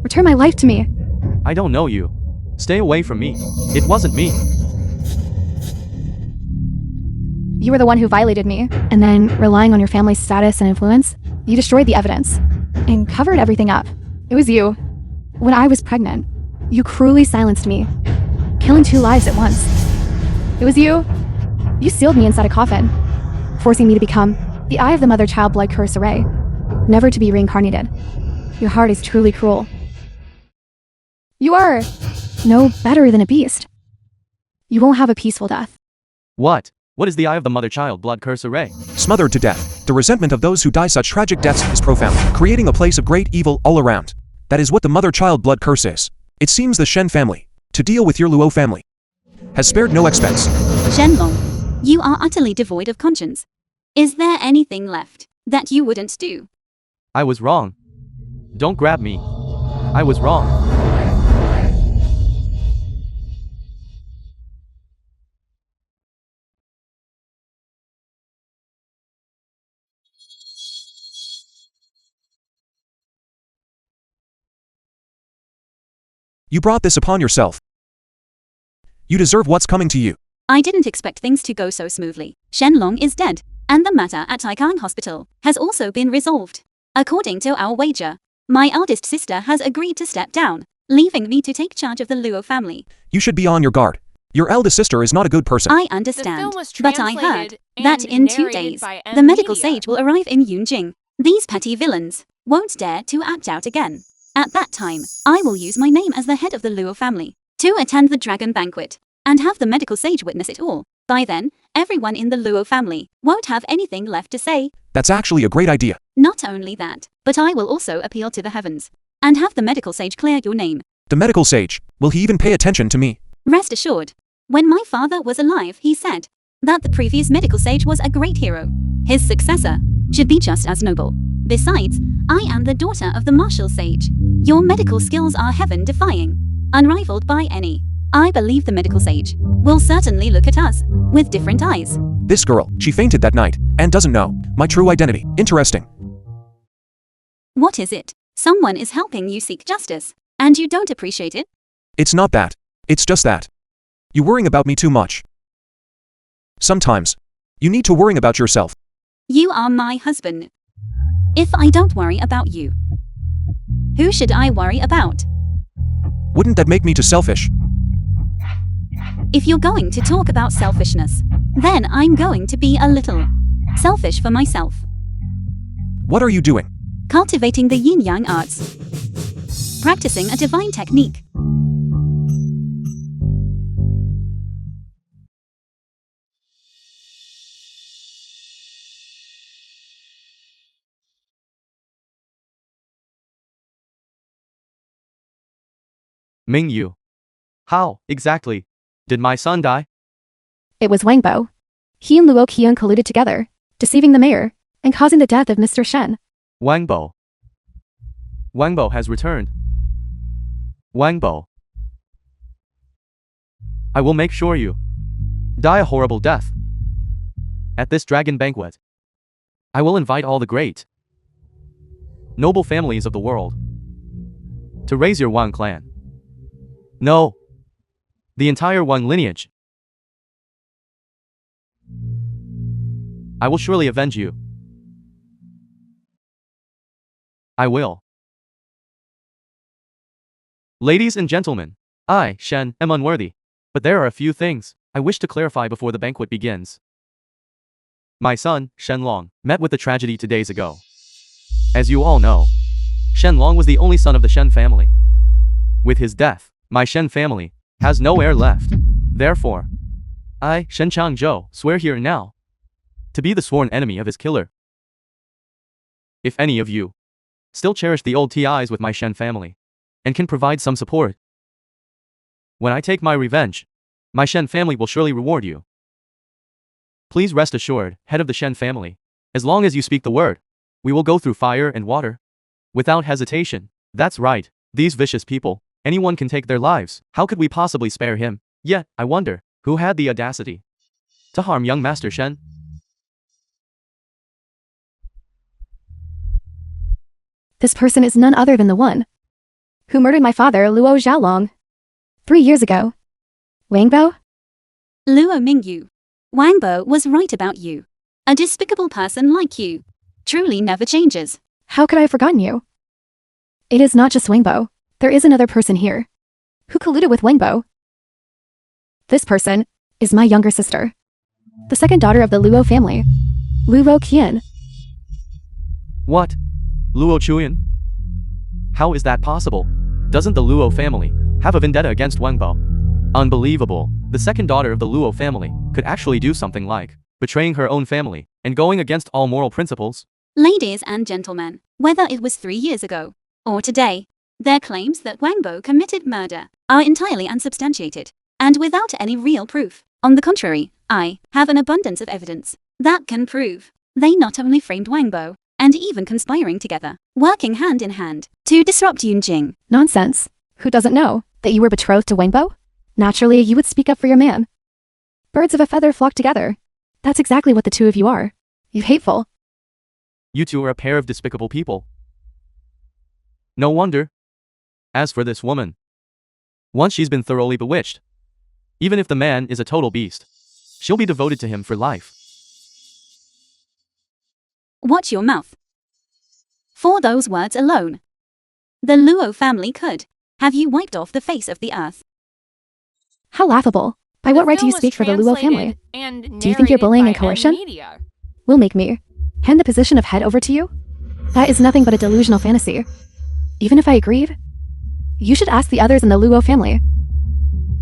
Return my life to me. I don't know you. Stay away from me. It wasn't me. You were the one who violated me, and then, relying on your family's status and influence, you destroyed the evidence and covered everything up. It was you. When I was pregnant, you cruelly silenced me, killing 2 lives at once. It was you. You sealed me inside a coffin, forcing me to become the eye of the mother-child blood curse array, never to be reincarnated. Your heart is truly cruel. You are no better than a beast. You won't have a peaceful death. What? What is the eye of the mother-child blood curse array? Smothered to death, the resentment of those who die such tragic deaths is profound, creating a place of great evil all around. That is what the mother-child blood curse is. It seems the Shen family, to deal with your Luo family, has spared no expense. Shenlong, you are utterly devoid of conscience. Is there anything left that you wouldn't do? I was wrong. Don't grab me. I was wrong. You brought this upon yourself. You deserve what's coming to you. I didn't expect things to go so smoothly. Shenlong is dead, and the matter at Taikang Hospital has also been resolved. According to our wager, my eldest sister has agreed to step down, leaving me to take charge of the Luo family. You should be on your guard. Your eldest sister is not a good person. I understand, was but I heard translated that and in 2 narrated days, by the medical Media. sage will arrive in Yunjing. These petty villains won't dare to act out again. At that time, I will use my name as the head of the Luo family to attend the dragon banquet and have the medical sage witness it all. By then, everyone in the Luo family won't have anything left to say. That's actually a great idea. Not only that, but I will also appeal to the heavens and have the medical sage clear your name. The medical sage, will he even pay attention to me? Rest assured, when my father was alive, he said that the previous medical sage was a great hero. His successor should be just as noble. Besides, I am the daughter of the martial sage. Your medical skills are heaven-defying, unrivaled by any. I believe the medical sage will certainly look at us with different eyes. This girl, she fainted that night, and doesn't know my true identity. Interesting. What is it? Someone is helping you seek justice, and you don't appreciate it? It's not that. It's just that. You're worrying about me too much. Sometimes, you need to worry about yourself. You are my husband. If I don't worry about you, who should I worry about? Wouldn't that make me too selfish? If you're going to talk about selfishness, then I'm going to be a little selfish for myself. What are you doing? Cultivating the yin-yang arts. Practicing a divine technique. Mingyu. How, exactly, did my son die? It was Wangbo. He and Luo Qian colluded together, deceiving the mayor and causing the death of Mr. Shen. Wangbo. Wangbo has returned. Wangbo. I will make sure you die a horrible death. At this dragon banquet, I will invite all the great, noble families of the world to raise your Wang clan. No, the entire Wang lineage. I will surely avenge you. I will. Ladies and gentlemen, I, Shen, am unworthy, but there are a few things I wish to clarify before the banquet begins. My son, Shen Long, met with the tragedy 2 days ago. As you all know, Shen Long was the only son of the Shen family. With his death, my Shen family has no heir left. Therefore, I, Shen Changzhou, swear here and now to be the sworn enemy of his killer. If any of you still cherish the old ties with my Shen family and can provide some support, when I take my revenge, my Shen family will surely reward you. Please rest assured, head of the Shen family, as long as you speak the word, we will go through fire and water. Without hesitation. That's right, these vicious people, anyone can take their lives. How could we possibly spare him? Yet, I wonder, who had the audacity to harm young Master Shen? This person is none other than the one who murdered my father, Luo Xiaolong, 3 years ago. Wangbo? Luo Mingyu. Wangbo was right about you. A despicable person like you truly never changes. How could I have forgotten you? It is not just Wangbo. There is another person here who colluded with Wangbo. This person is my younger sister, the second daughter of the Luo family, Luo Qian. What? Luo Chuyan? How is that possible? Doesn't the Luo family have a vendetta against Wangbo? Unbelievable. The second daughter of the Luo family could actually do something like betraying her own family and going against all moral principles. Ladies and gentlemen, whether it was 3 years ago or today, their claims that Wangbo committed murder are entirely unsubstantiated and without any real proof. On the contrary, I have an abundance of evidence that can prove they not only framed Wangbo and even conspiring together, working hand in hand to disrupt Yunjing. Nonsense. Who doesn't know that you were betrothed to Wangbo? Naturally, you would speak up for your man. Birds of a feather flock together. That's exactly what the two of you are. You hateful. You two are a pair of despicable people. No wonder. As for this woman, once she's been thoroughly bewitched, even if the man is a total beast, she'll be devoted to him for life. Watch your mouth. For those words alone, the Luo family could have you wiped off the face of the earth. How laughable. By what right do you speak for the Luo family? Do you think you're bullying and coercion will make me hand the position of head over to you? That is nothing but a delusional fantasy. Even if I agreed, you should ask the others in the Luo family.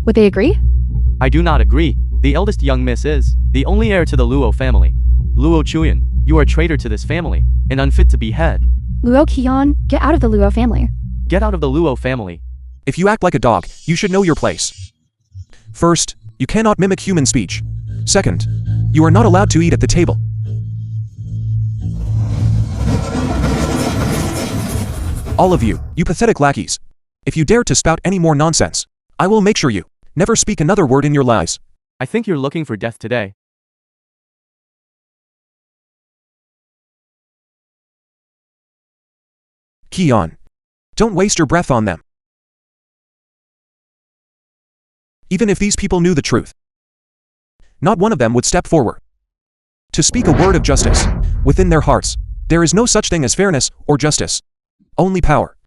Would they agree? I do not agree. The eldest young miss is the only heir to the Luo family. Luo Chuyan, you are a traitor to this family, and unfit to be head. Luo Qian, get out of the Luo family. Get out of the Luo family. If you act like a dog, you should know your place. First, you cannot mimic human speech. Second, you are not allowed to eat at the table. All of you, you pathetic lackeys. If you dare to spout any more nonsense, I will make sure you never speak another word in your lives. I think you're looking for death today. Qian, don't waste your breath on them. Even if these people knew the truth, not one of them would step forward to speak a word of justice. Within their hearts, there is no such thing as fairness or justice. Only power.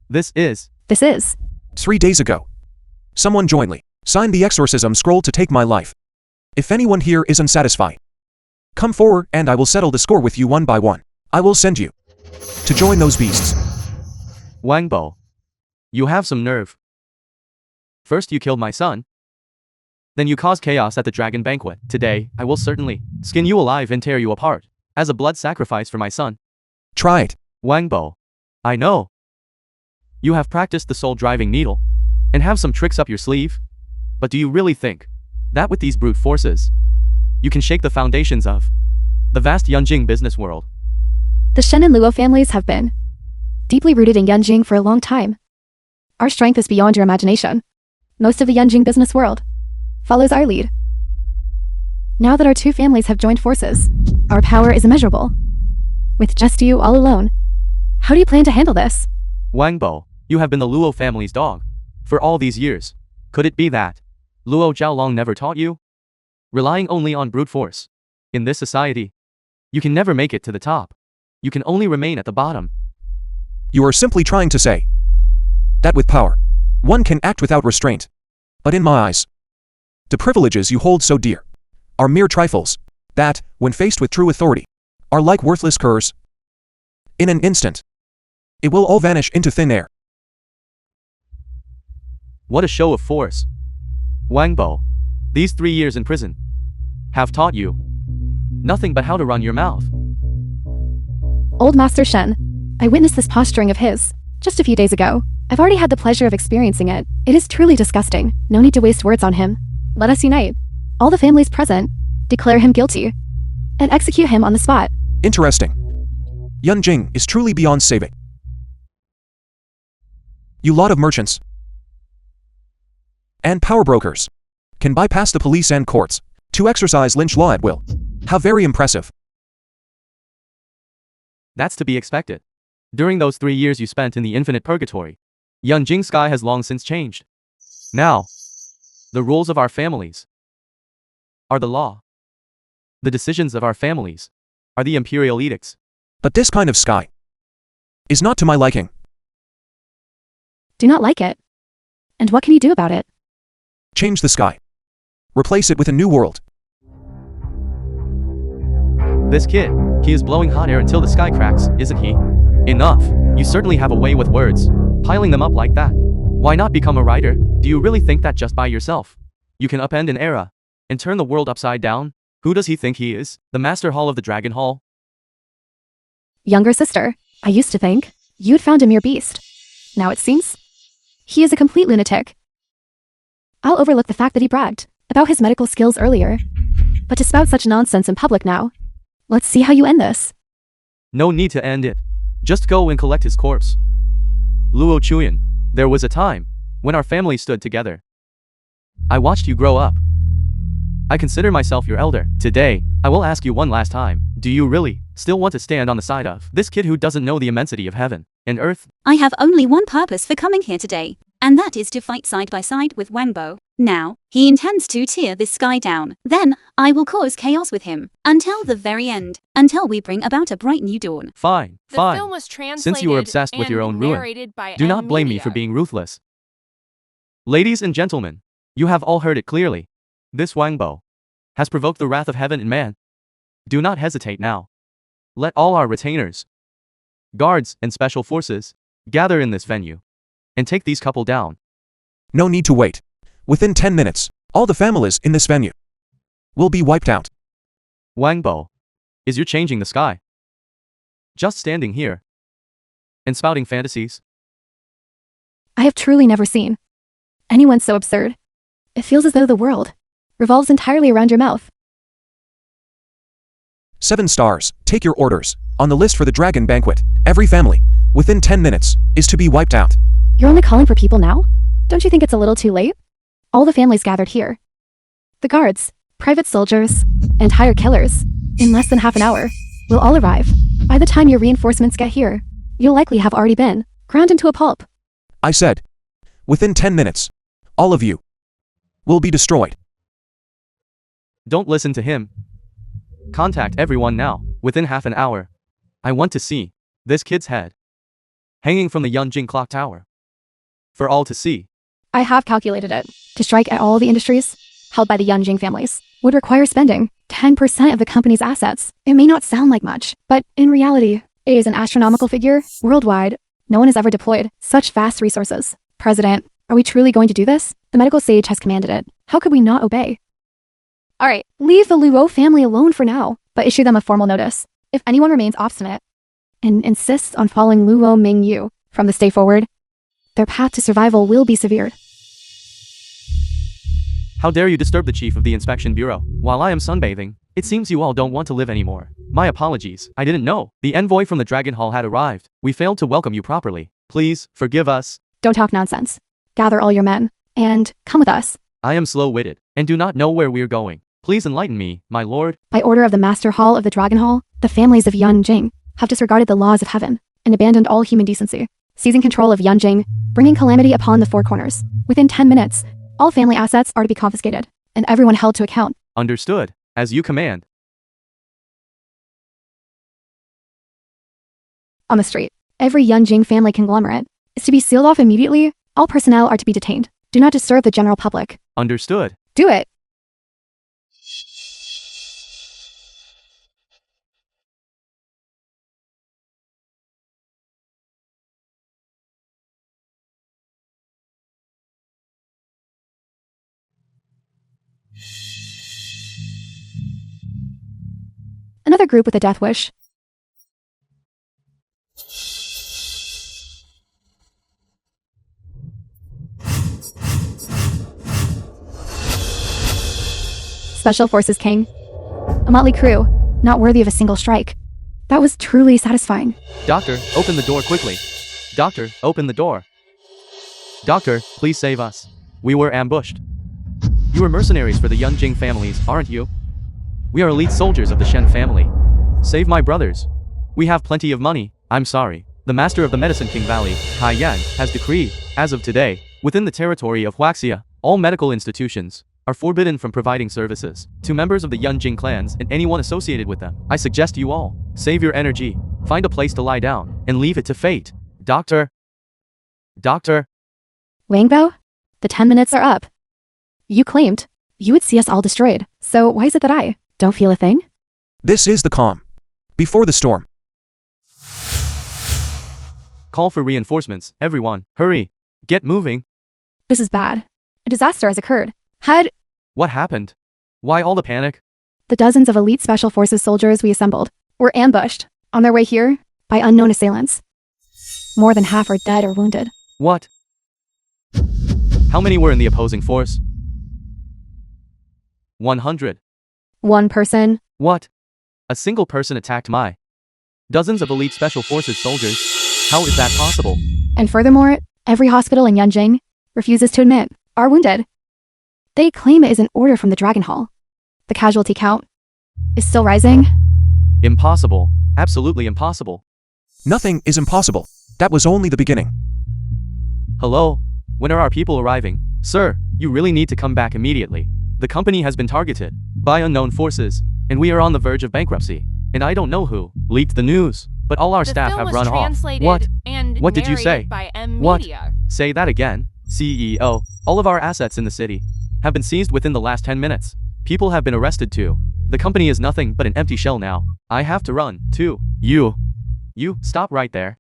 This is 3 days ago. Someone jointly signed the exorcism scroll to take my life. If anyone here is unsatisfied, come forward and I will settle the score with you one by one. I will send you to join those beasts. Wangbo. You have some nerve. First you killed my son. Then you caused chaos at the dragon banquet. Today, I will certainly skin you alive and tear you apart, as a blood sacrifice for my son. Try it. Wangbo. I know. You have practiced the soul-driving needle, and have some tricks up your sleeve. But do you really think that with these brute forces, you can shake the foundations of the vast Yunjing business world? The Shen and Luo families have been deeply rooted in Yunjing for a long time. Our strength is beyond your imagination. Most of the Yunjing business world follows our lead. Now that our two families have joined forces, our power is immeasurable. With just you all alone, how do you plan to handle this? Wangbo, you have been the Luo family's dog for all these years. Could it be that Luo Zhaolong never taught you? Relying only on brute force. In this society, you can never make it to the top. You can only remain at the bottom. You are simply trying to say that with power, one can act without restraint. But in my eyes, the privileges you hold so dear are mere trifles that, when faced with true authority, are like worthless curs. In an instant, it will all vanish into thin air. What a show of force. Wangbo, these 3 years in prison have taught you nothing but how to run your mouth. Old Master Shen, I witnessed this posturing of his just a few days ago. I've already had the pleasure of experiencing it. It is truly disgusting. No need to waste words on him. Let us unite. All the families present, declare him guilty, and execute him on the spot. Interesting. Yunjing is truly beyond saving. You lot of merchants and power brokers can bypass the police and courts to exercise lynch law at will. How very impressive. That's to be expected. During those 3 years you spent in the infinite purgatory, Yunjing sky has long since changed. Now, the rules of our families are the law. The decisions of our families are the imperial edicts. But this kind of sky is not to my liking. Do not like it. And what can you do about it? Change the sky. Replace it with a new world. This kid, he is blowing hot air until the sky cracks, isn't he? Enough. You certainly have a way with words. Piling them up like that. Why not become a writer? Do you really think that just by yourself you can upend an era and turn the world upside down? Who does he think he is? The Master Hall of the Dragon Hall? Younger sister, I used to think you'd found a mere beast. Now it seems he is a complete lunatic. I'll overlook the fact that he bragged about his medical skills earlier. But to spout such nonsense in public now, let's see how you end this. No need to end it. Just go and collect his corpse. Luo Chuyan, there was a time when our family stood together. I watched you grow up. I consider myself your elder. Today, I will ask you one last time. Do you really still want to stand on the side of this kid who doesn't know the immensity of heaven and earth? I have only one purpose for coming here today, and that is to fight side by side with Wangbo. Now, he intends to tear this sky down. Then, I will cause chaos with him, until the very end, until we bring about a bright new dawn. Fine, The fine. film was translated Since you are obsessed with your and own ruin, narrated by do not blame me Media. for being ruthless. Ladies and gentlemen, You have all heard it clearly. This Wangbo has provoked the wrath of heaven and man. Do not hesitate now. Let all our retainers, guards, and special forces gather in this venue and take these couple down. No need to wait. Within 10 minutes, all the families in this venue will be wiped out. Wangbo, is you changing the sky? Just standing here and spouting fantasies? I have truly never seen anyone so absurd. It feels as though the world revolves entirely around your mouth. 7 stars, take your orders. On the list for the dragon banquet, every family, within 10 minutes, is to be wiped out. You're only calling for people now? Don't you think it's a little too late? All the families gathered here. The guards, private soldiers, and hired killers, in less than half an hour, will all arrive. By the time your reinforcements get here, you'll likely have already been ground into a pulp. I said, within 10 minutes, all of you will be destroyed. Don't listen to him. Contact everyone now, within half an hour. I want to see this kid's head hanging from the Yunjing clock tower for all to see. I have calculated it. To strike at all the industries held by the Yunjing families would require spending 10% of the company's assets. It may not sound like much, but in reality, it is an astronomical figure. Worldwide, no one has ever deployed such vast resources. President, are we truly going to do this? The medical sage has commanded it. How could we not obey? All right, leave the Luo family alone for now, but issue them a formal notice. If anyone remains obstinate and insists on following Luo Mingyu from this day forward, their path to survival will be severed. How dare you disturb the chief of the inspection bureau while I am sunbathing? It seems you all don't want to live anymore. My apologies. I didn't know. The envoy from the Dragon Hall had arrived. We failed to welcome you properly. Please, forgive us. Don't talk nonsense. Gather all your men and come with us. I am slow-witted and do not know where we're going. Please enlighten me, my lord. By order of the Master Hall of the Dragon Hall, the families of Yunjing have disregarded the laws of heaven and abandoned all human decency, seizing control of Yunjing, bringing calamity upon the four corners. Within 10 minutes, all family assets are to be confiscated, and everyone held to account. Understood. As you command. On the street, every Yunjing family conglomerate is to be sealed off immediately. All personnel are to be detained. Do not disturb the general public. Understood. Do it. Another group with a death wish. Special Forces King. A motley crew, not worthy of a single strike. That was truly satisfying. Doctor, open the door quickly. Doctor, open the door. Doctor, please save us. We were ambushed. You are mercenaries for the Yunjing families, aren't you? We are elite soldiers of the Shen family. Save my brothers. We have plenty of money. I'm sorry. The master of the Medicine King Valley, Kai Yan, has decreed, as of today, within the territory of Huaxia, all medical institutions are forbidden from providing services to members of the Yunjing clans and anyone associated with them. I suggest you all save your energy, find a place to lie down, and leave it to fate. Doctor. Doctor. Wangbao, the 10 minutes are up. You claimed you would see us all destroyed, so why is it that I don't feel a thing? This is the calm before the storm. Call for reinforcements, everyone. Hurry. Get moving. This is bad. A disaster has occurred. What happened? Why all the panic? The dozens of elite special forces soldiers we assembled were ambushed on their way here by unknown assailants. More than half are dead or wounded. What? How many were in the opposing force? 100. One person. What? A single person attacked my dozens of elite special forces soldiers? How is that possible? And furthermore, every hospital in Yunjing refuses to admit are wounded. They claim it is an order from the Dragon Hall. The casualty count is still rising. Impossible. Absolutely impossible. Nothing is impossible. That was only the beginning. Hello? When are our people arriving? Sir, you really need to come back immediately. The company has been targeted by unknown forces, and we are on the verge of bankruptcy. And I don't know who leaked the news, but all our staff have run off. What? What did you say? By M What? Media. Say that again. CEO. All of our assets in the city have been seized within the last 10 minutes. People have been arrested too. The company is nothing but an empty shell now. I have to run, too. You, stop right there.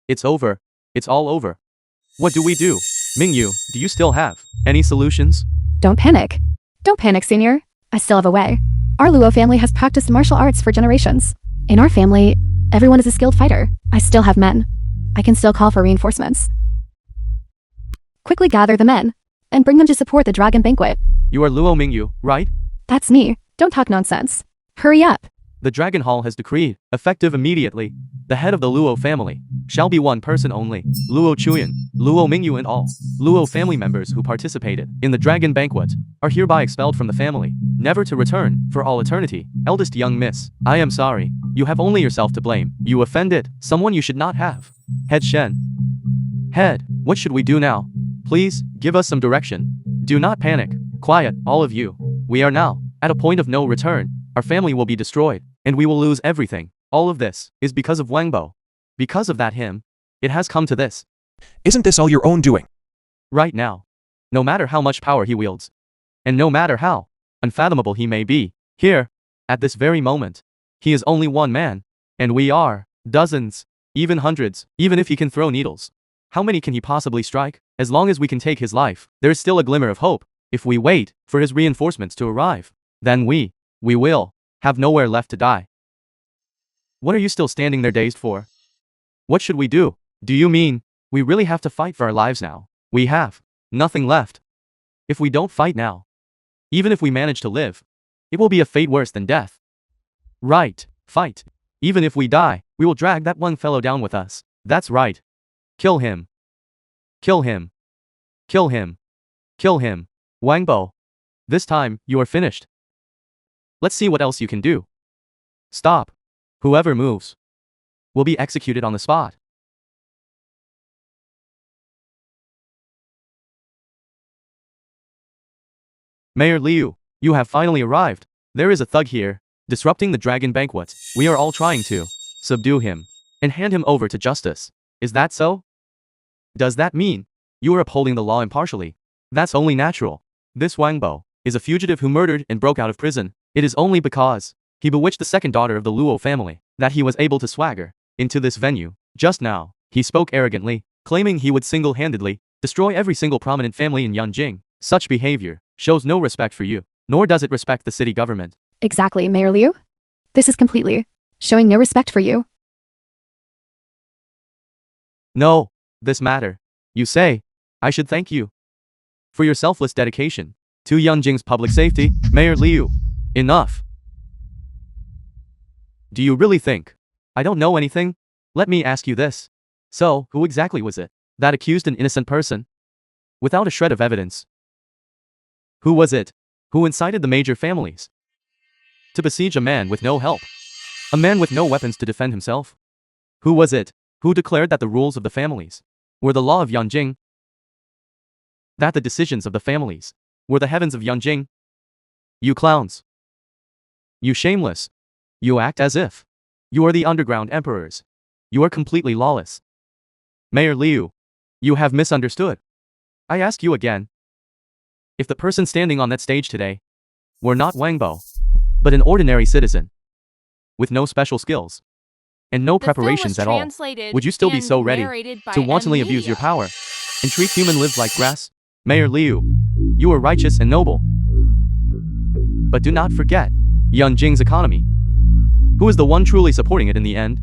It's over. It's all over. What do we do? Mingyu, do you still have any solutions? Don't panic. Don't panic, senior. I still have a way. Our Luo family has practiced martial arts for generations. In our family, everyone is a skilled fighter. I still have men. I can still call for reinforcements. Quickly gather the men and bring them to support the dragon banquet. You are Luo Mingyu, right? That's me. Don't talk nonsense. Hurry up. The Dragon Hall has decreed, effective immediately, the head of the Luo family shall be one person only. Luo Chuyan, Luo Mingyu and all Luo family members who participated in the dragon banquet are hereby expelled from the family, never to return for all eternity. Eldest young miss, I am sorry. You have only yourself to blame. You offended someone you should not have. Head Shen. Head, what should we do now? Please, give us some direction. Do not panic. Quiet, all of you. We are now at a point of no return. Our family will be destroyed, and we will lose everything. All of this is because of Wangbo. Because of that him, it has come to this. Isn't this all your own doing? Right now. No matter how much power he wields, and no matter how unfathomable he may be, here, at this very moment, he is only one man, and we are dozens, even hundreds. Even if he can throw needles, how many can he possibly strike? As long as we can take his life, there is still a glimmer of hope. If we wait for his reinforcements to arrive, then we will have nowhere left to die. What are you still standing there dazed for? What should we do? Do you mean we really have to fight for our lives now? We have nothing left. If we don't fight now, even if we manage to live, it will be a fate worse than death. Right, fight. Even if we die, we will drag that one fellow down with us. That's right. Kill him. Kill him. Kill him. Kill him. Wangbo. This time, you are finished. Let's see what else you can do. Stop. Whoever moves will be executed on the spot. Mayor Liu, you have finally arrived. There is a thug here, disrupting the dragon banquet. We are all trying to subdue him and hand him over to justice. Is that so? Does that mean you are upholding the law impartially? That's only natural. This Wangbo is a fugitive who murdered and broke out of prison. It is only because he bewitched the second daughter of the Luo family that he was able to swagger into this venue. Just now, he spoke arrogantly, claiming he would single-handedly destroy every single prominent family in Yanjing. Such behavior shows no respect for you, nor does it respect the city government. Exactly, Mayor Liu. This is completely showing no respect for you. No, this matter. You say, I should thank you for your selfless dedication to Yanjing's public safety. Mayor Liu, enough. Do you really think I don't know anything? Let me ask you this. So, who exactly was it that accused an innocent person without a shred of evidence? Who was it who incited the major families to besiege a man with no help? A man with no weapons to defend himself? Who was it who declared that the rules of the families were the law of Yanjing? That the decisions of the families were the heavens of Yanjing? You clowns. You shameless. You act as if you are the underground emperors. You are completely lawless. Mayor Liu, you have misunderstood. I ask you again. If the person standing on that stage today were not Wangbo, but an ordinary citizen with no special skills and no preparations at all, would you still be so ready to wantonly abuse your power and treat human lives like grass? Mayor Liu, you are righteous and noble. But do not forget Yanjing's economy. Who is the one truly supporting it in the end?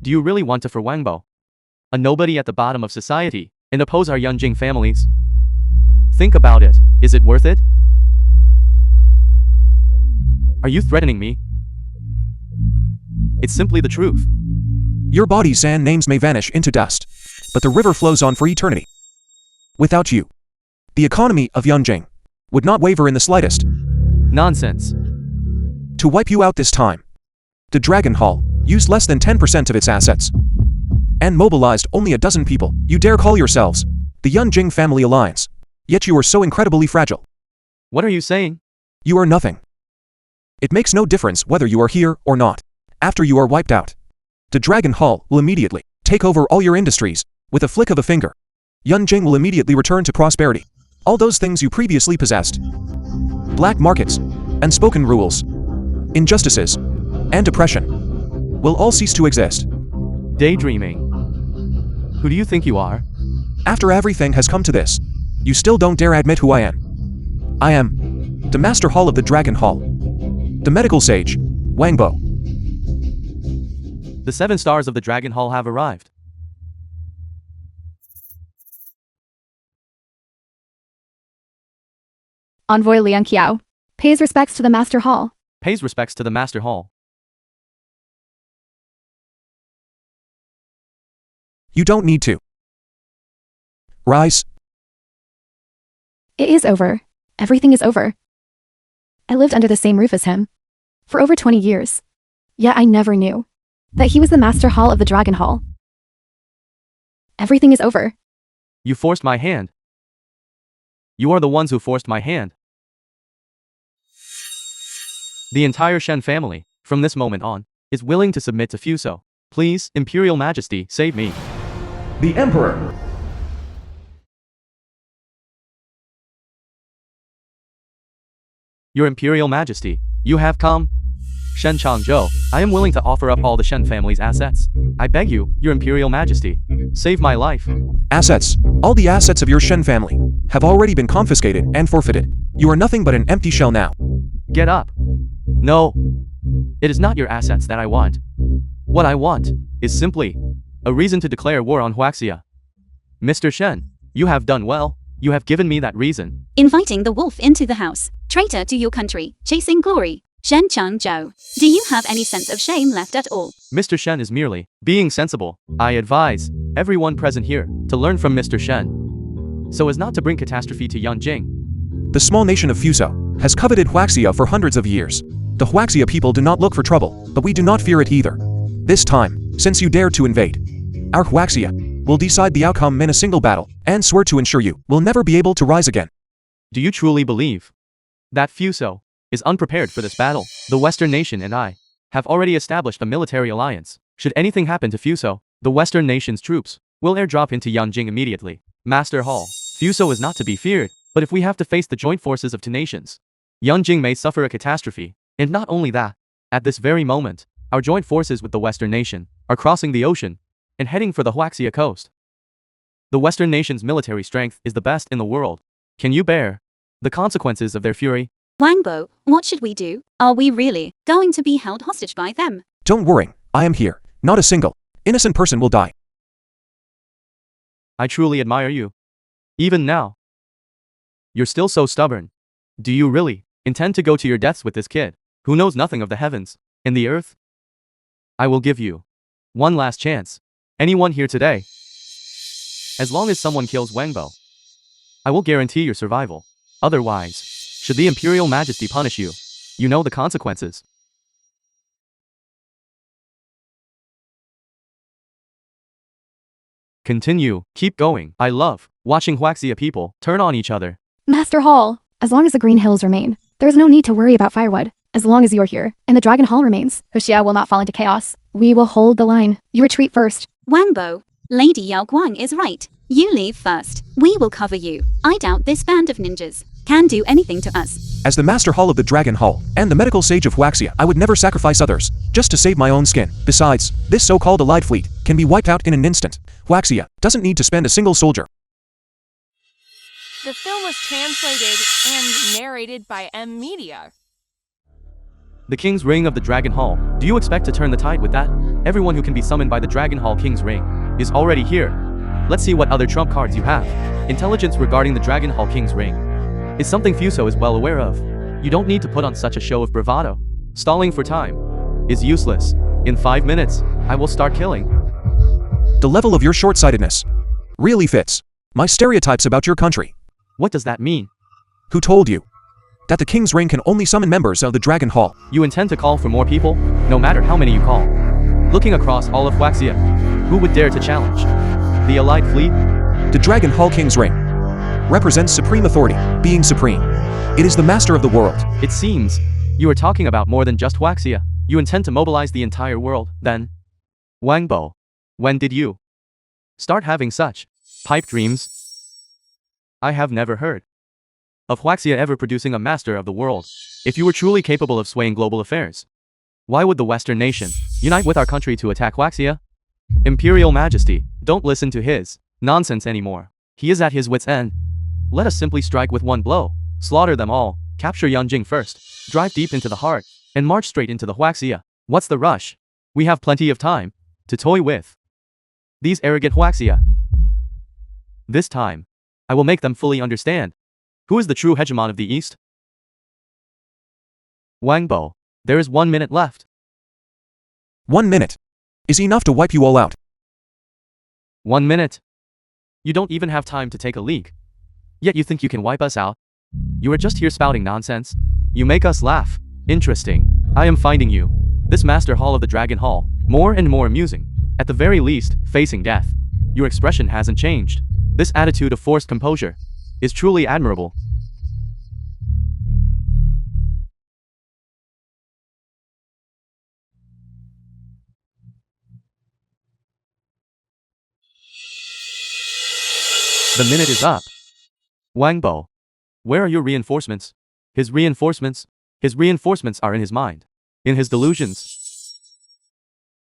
Do you really want to for Wangbo, a nobody at the bottom of society, and oppose our Yanjing families? Think about it. Is it worth it? Are you threatening me? It's simply the truth. Your body's and names may vanish into dust, but the river flows on for eternity. Without you, the economy of Yanjing would not waver in the slightest. Nonsense. To wipe you out this time, the Dragon Hall used less than 10% of its assets and mobilized only a dozen people. You dare call yourselves the Yanjing Family Alliance, yet you are so incredibly fragile. What are you saying? You are nothing. It makes no difference whether you are here or not. After you are wiped out, the Dragon Hall will immediately take over all your industries with a flick of a finger. Yanjing will immediately return to prosperity. All those things you previously possessed. Black markets, unspoken rules, injustices, and oppression will all cease to exist. Daydreaming. Who do you think you are? After everything has come to this, you still don't dare admit who I am. I am the Master Hall of the Dragon Hall. The medical sage, Wangbo. The 7 stars of the Dragon Hall have arrived. Envoy Liang Qiao pays respects to the Master Hall. Pays respects to the Master Hall. You don't need to. Rise. It is over. Everything is over. I lived under the same roof as him for over 20 years. Yet I never knew that he was the Master Hall of the Dragon Hall. Everything is over. You forced my hand. You are the ones who forced my hand. The entire Shen family, from this moment on, is willing to submit to Fuso. Please, Imperial Majesty, save me. The Emperor. Your Imperial Majesty, you have come. Shen Changzhou, I am willing to offer up all the Shen family's assets. I beg you, Your Imperial Majesty, save my life. Assets. All the assets of your Shen family have already been confiscated and forfeited. You are nothing but an empty shell now. Get up. No. It is not your assets that I want. What I want is simply a reason to declare war on Huaxia. Mr. Shen, you have done well. You have given me that reason. Inviting the wolf into the house. Traitor to your country, chasing glory. Shen Changzhou. Do you have any sense of shame left at all? Mr. Shen is merely being sensible. I advise everyone present here to learn from Mr. Shen, so as not to bring catastrophe to Yanjing. The small nation of Fuso has coveted Huaxia for hundreds of years. The Huaxia people do not look for trouble, but we do not fear it either. This time, since you dared to invade, our Huaxia will decide the outcome in a single battle, and swear to ensure you will never be able to rise again. Do you truly believe that Fuso is unprepared for this battle? The Western nation and I have already established a military alliance. Should anything happen to Fuso, the Western nation's troops will airdrop into Yanjing immediately. Master Hall, Fuso is not to be feared, but if we have to face the joint forces of two nations, Yanjing may suffer a catastrophe. And not only that, at this very moment, our joint forces with the Western nation are crossing the ocean and heading for the Huaxia coast. The Western nation's military strength is the best in the world. Can you bear the consequences of their fury? Wangbo, what should we do? Are we really going to be held hostage by them? Don't worry, I am here. Not a single innocent person will die. I truly admire you. Even now. You're still so stubborn. Do you really intend to go to your deaths with this kid, who knows nothing of the heavens and the earth? I will give you one last chance. Anyone here today? As long as someone kills Wangbo, I will guarantee your survival. Otherwise, should the Imperial Majesty punish you, you know the consequences. Continue, keep going. I love watching Huaxia people turn on each other. Master Hall, as long as the Green Hills remain, there is no need to worry about firewood. As long as you're here, and the Dragon Hall remains, Huxia will not fall into chaos. We will hold the line. You retreat first. Wangbo, Lady Yao Guang is right. You leave first. We will cover you. I doubt this band of ninjas can do anything to us. As the Master Hall of the Dragon Hall and the medical sage of Huaxia, I would never sacrifice others just to save my own skin. Besides, this so-called allied fleet can be wiped out in an instant. Huaxia doesn't need to spend a single soldier. The film was translated and narrated by Media. The King's Ring of the Dragon Hall. Do you expect to turn the tide with that? Everyone who can be summoned by the Dragon Hall King's Ring is already here. Let's see what other trump cards you have. Intelligence regarding the Dragon Hall King's Ring is something Fuso is well aware of. You don't need to put on such a show of bravado. Stalling for time is useless. In 5 minutes, I will start killing. The level of your short-sightedness really fits my stereotypes about your country. What does that mean? Who told you that the King's Ring can only summon members of the Dragon Hall? You intend to call for more people, no matter how many you call. Looking across all of Huaxia, who would dare to challenge the allied fleet? The Dragon Hall King's Ring represents supreme authority, being supreme. It is the master of the world. It seems you are talking about more than just Huaxia. You intend to mobilize the entire world, then? Wangbo, when did you start having such pipe dreams? I have never heard of Huaxia ever producing a master of the world. If you were truly capable of swaying global affairs, why would the Western nation unite with our country to attack Huaxia? Imperial Majesty, don't listen to his nonsense anymore. He is at his wit's end. Let us simply strike with one blow, slaughter them all, capture Yanjing first, drive deep into the heart, and march straight into the Huaxia. What's the rush? We have plenty of time to toy with these arrogant Huaxia. This time, I will make them fully understand who is the true hegemon of the East. Wangbo, there is 1 minute left. 1 minute is enough to wipe you all out. 1 minute. You don't even have time to take a leak. Yet you think you can wipe us out? You are just here spouting nonsense. You make us laugh. Interesting. I am finding you, this Master Hall of the Dragon Hall, more and more amusing. At the very least, facing death. Your expression hasn't changed. This attitude of forced composure is truly admirable. The minute is up. Wangbo, where are your reinforcements? His reinforcements? His reinforcements are in his mind. In his delusions.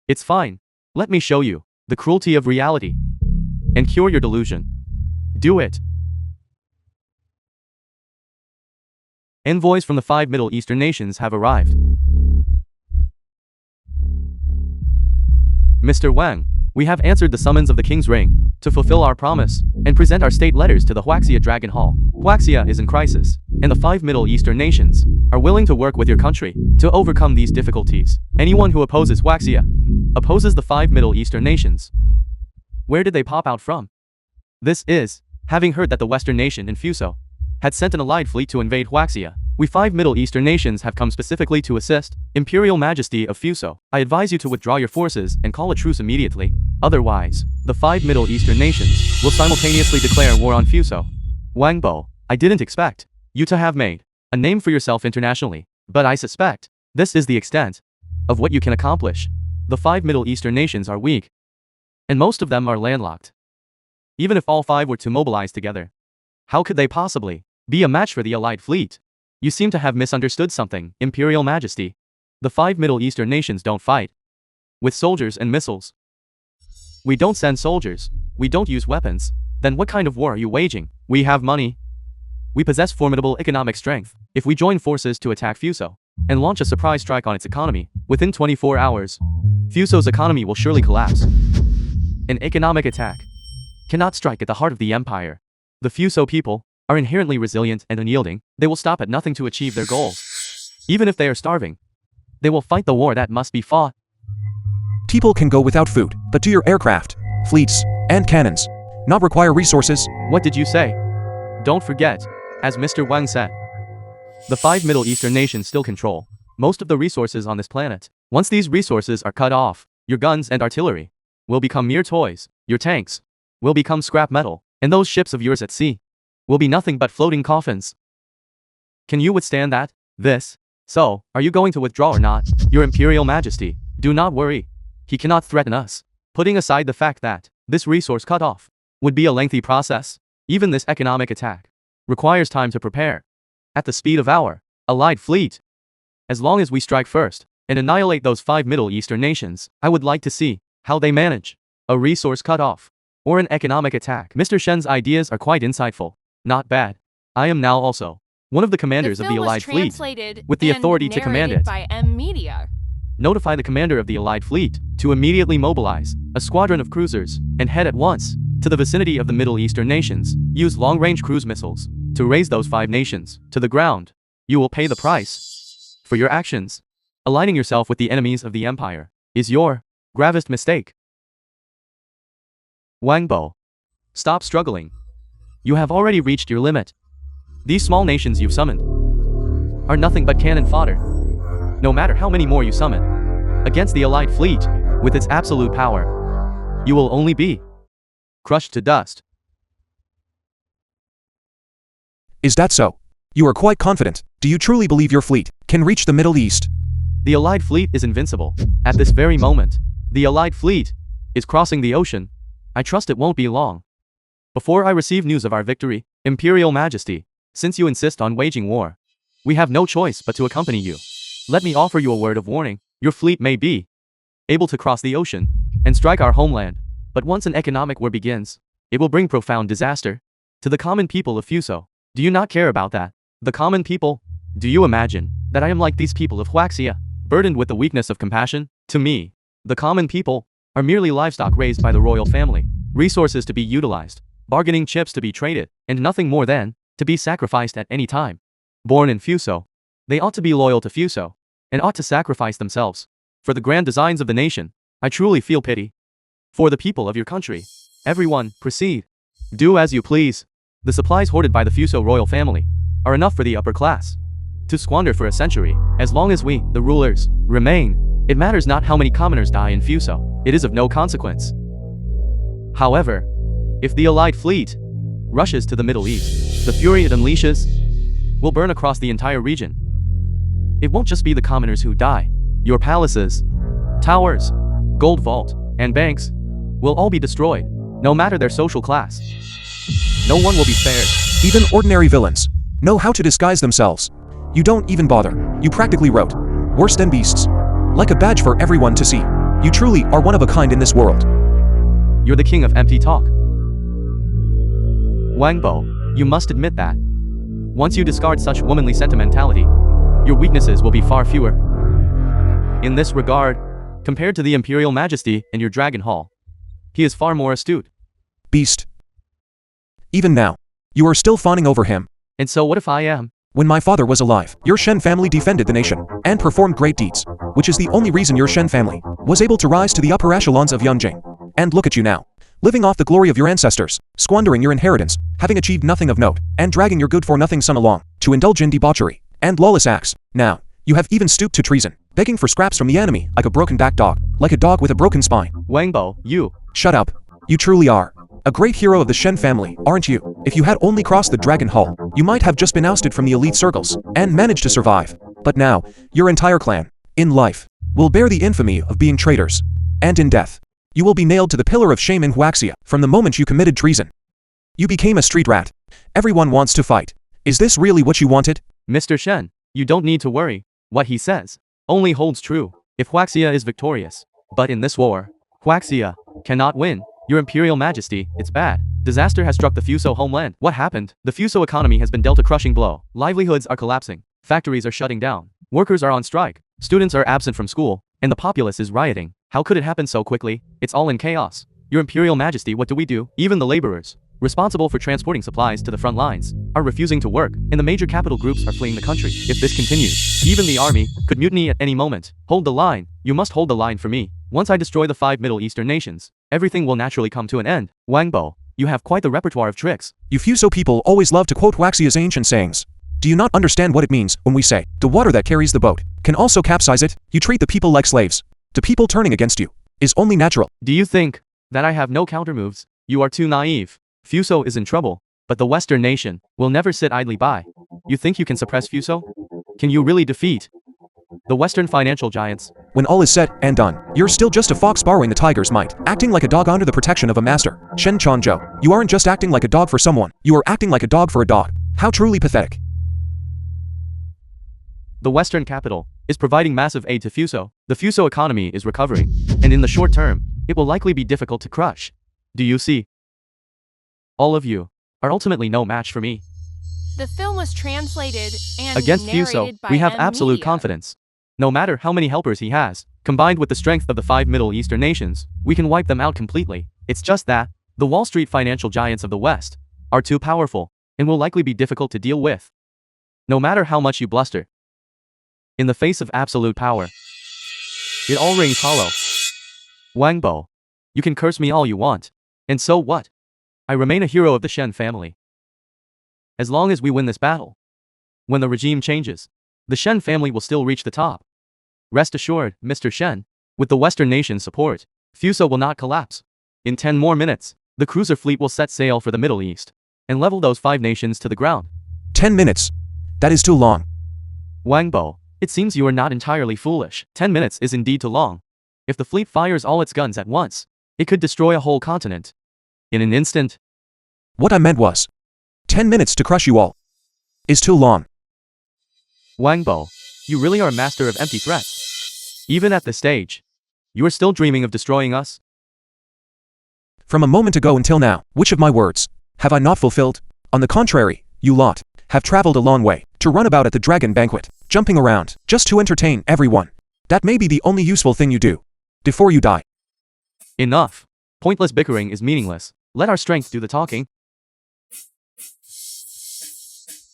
It's fine. Let me show you the cruelty of reality and cure your delusion. Do it. Envoys from the 5 Middle Eastern nations have arrived. Mr. Wang, we have answered the summons of the King's Ring to fulfill our promise and present our state letters to the Huaxia Dragon Hall. Huaxia is in crisis, and the 5 Middle Eastern nations are willing to work with your country to overcome these difficulties. Anyone who opposes Huaxia opposes the 5 Middle Eastern nations. Where did they pop out from? This is, having heard that the Western nation in Fuso had sent an allied fleet to invade Huaxia. We 5 Middle Eastern nations have come specifically to assist. Imperial Majesty of Fuso, I advise you to withdraw your forces and call a truce immediately. Otherwise, the 5 Middle Eastern nations will simultaneously declare war on Fuso. Wangbo, I didn't expect you to have made a name for yourself internationally, but I suspect this is the extent of what you can accomplish. The 5 Middle Eastern nations are weak, and most of them are landlocked. Even if all 5 were to mobilize together, how could they possibly be a match for the allied fleet? You seem to have misunderstood something, Imperial Majesty. The 5 Middle Eastern nations don't fight with soldiers and missiles. We don't send soldiers. We don't use weapons. Then what kind of war are you waging? We have money. We possess formidable economic strength. If we join forces to attack Fuso and launch a surprise strike on its economy, within 24 hours, Fuso's economy will surely collapse. An economic attack cannot strike at the heart of the empire. The Fuso people are inherently resilient and unyielding. They will stop at nothing to achieve their goals. Even if they are starving, they will fight the war that must be fought. People can go without food, but do your aircraft, fleets, and cannons not require resources? What did you say? Don't forget, as Mr. Wang said, the 5 Middle Eastern nations still control most of the resources on this planet. Once these resources are cut off, your guns and artillery will become mere toys. Your tanks will become scrap metal, and those ships of yours at sea will be nothing but floating coffins. Can you withstand that? So, are you going to withdraw or not? Your Imperial Majesty, do not worry. He cannot threaten us. Putting aside the fact that this resource cut-off would be a lengthy process, even this economic attack requires time to prepare. At the speed of our allied fleet, as long as we strike first and annihilate those 5 Middle Eastern nations, I would like to see how they manage a resource cut-off or an economic attack. Mr. Shen's ideas are quite insightful. Not bad. I am now also one of the commanders of the allied fleet with the authority to command it. By M Media. Notify the commander of the allied fleet to immediately mobilize a squadron of cruisers and head at once to the vicinity of the Middle Eastern nations. Use long-range cruise missiles to raise those 5 nations to the ground. You will pay the price for your actions. Aligning yourself with the enemies of the empire is your gravest mistake. Wangbo, stop struggling. You have already reached your limit. These small nations you've summoned are nothing but cannon fodder. No matter how many more you summon against the allied fleet, with its absolute power, you will only be crushed to dust. Is that so? You are quite confident. Do you truly believe your fleet can reach the Middle East? The allied fleet is invincible. At this very moment, the allied fleet is crossing the ocean. I trust it won't be long before I receive news of our victory. Imperial Majesty, Since you insist on waging war, we have no choice but to accompany you. Let me offer you a word of warning. Your fleet may be able to cross the ocean and strike our homeland, but once an economic war begins, it will bring profound disaster to the common people of Fuso. Do you not care about that? The common people? Do you imagine that I am like these people of Huaxia, burdened with the weakness of compassion? To me, the common people are merely livestock raised by the royal family, resources to be utilized, bargaining chips to be traded, and nothing more than to be sacrificed at any time. Born in Fuso, they ought to be loyal to Fuso, and ought to sacrifice themselves for the grand designs of the nation. I truly feel pity for the people of your country. Everyone, proceed. Do as you please. The supplies hoarded by the Fuso royal family are enough for the upper class to squander for a century. As long as we, the rulers, remain, it matters not how many commoners die in Fuso. It is of no consequence. However, if the Allied fleet rushes to the Middle East, the fury it unleashes will burn across the entire region. It won't just be the commoners who die. Your palaces, towers, gold vault, and banks will all be destroyed, no matter their social class. No one will be spared. Even ordinary villains know how to disguise themselves. You don't even bother. You practically wrote, worse than beasts. Like a badge for everyone to see. You truly are one of a kind in this world. You're the king of empty talk. Wangbo, you must admit that. Once you discard such womanly sentimentality, your weaknesses will be far fewer. In this regard, compared to the Imperial Majesty in your Dragon Hall, he is far more astute. Beast. Even now, you are still fawning over him. And so what if I am? When my father was alive, your Shen family defended the nation and performed great deeds, which is the only reason your Shen family was able to rise to the upper echelons of Yunjing. And look at you now, living off the glory of your ancestors, squandering your inheritance, having achieved nothing of note, and dragging your good-for-nothing son along to indulge in debauchery and lawless acts. Now, you have even stooped to treason, begging for scraps from the enemy like a broken-backed dog, like a dog with a broken spine. Wangbo, you. Shut up. You truly are a great hero of the Shen family, aren't you? If you had only crossed the Dragon Hall, you might have just been ousted from the elite circles and managed to survive. But now, your entire clan, in life, will bear the infamy of being traitors. And in death, you will be nailed to the pillar of shame in Huaxia from the moment you committed treason. You became a street rat. Everyone wants to fight. Is this really what you wanted? Mr. Shen, you don't need to worry. What he says only holds true if Huaxia is victorious. But in this war, Huaxia cannot win. Your Imperial Majesty, it's bad. Disaster has struck the Fuso homeland. What happened? The Fuso economy has been dealt a crushing blow. Livelihoods are collapsing. Factories are shutting down. Workers are on strike. Students are absent from school. And the populace is rioting. How could it happen so quickly? It's all in chaos. Your Imperial Majesty, what do we do? Even the laborers, responsible for transporting supplies to the front lines, are refusing to work, and the major capital groups are fleeing the country. If this continues, even the army could mutiny at any moment. Hold the line. You must hold the line for me. Once I destroy the 5 Middle Eastern nations, everything will naturally come to an end. Wangbo, you have quite the repertoire of tricks. You Fuso people always love to quote Huaxia's ancient sayings. Do you not understand what it means when we say, the water that carries the boat can also capsize it? You treat the people like slaves. The people turning against you is only natural. Do you think that I have no countermoves? You are too naive. Fuso is in trouble, but the Western nation will never sit idly by. You think you can suppress Fuso? Can you really defeat the Western financial giants? When all is said and done, you're still just a fox borrowing the tiger's might, acting like a dog under the protection of a master. Shen Changzhou, you aren't just acting like a dog for someone, you are acting like a dog for a dog. How truly pathetic. The Western capital is providing massive aid to Fuso. The Fuso economy is recovering, and in the short term, it will likely be difficult to crush. Do you see? All of you are ultimately no match for me. The film was translated and Against narrated Fuso, by we have M absolute Media. confidence. No matter how many helpers he has, combined with the strength of the 5 Middle Eastern nations, we can wipe them out completely. It's just that the Wall Street financial giants of the West are too powerful and will likely be difficult to deal with. No matter how much you bluster, in the face of absolute power, it all rings hollow. Wangbo, you can curse me all you want. And so what? I remain a hero of the Shen family. As long as we win this battle, when the regime changes, the Shen family will still reach the top. Rest assured, Mr. Shen, with the Western nation's support, Fuso will not collapse. In 10 more minutes, the cruiser fleet will set sail for the Middle East and level those 5 nations to the ground. 10 minutes. That is too long. Wangbo, it seems you are not entirely foolish. 10 minutes is indeed too long. If the fleet fires all its guns at once, it could destroy a whole continent. In an instant. What I meant was 10 minutes to crush you all. is too long. Wangbo, you really are a master of empty threats. Even at this stage, you are still dreaming of destroying us? From a moment ago until now, which of my words have I not fulfilled? On the contrary, you lot have traveled a long way to run about at the dragon banquet, jumping around, just to entertain everyone. That may be the only useful thing you do before you die. Enough. Pointless bickering is meaningless. Let our strength do the talking.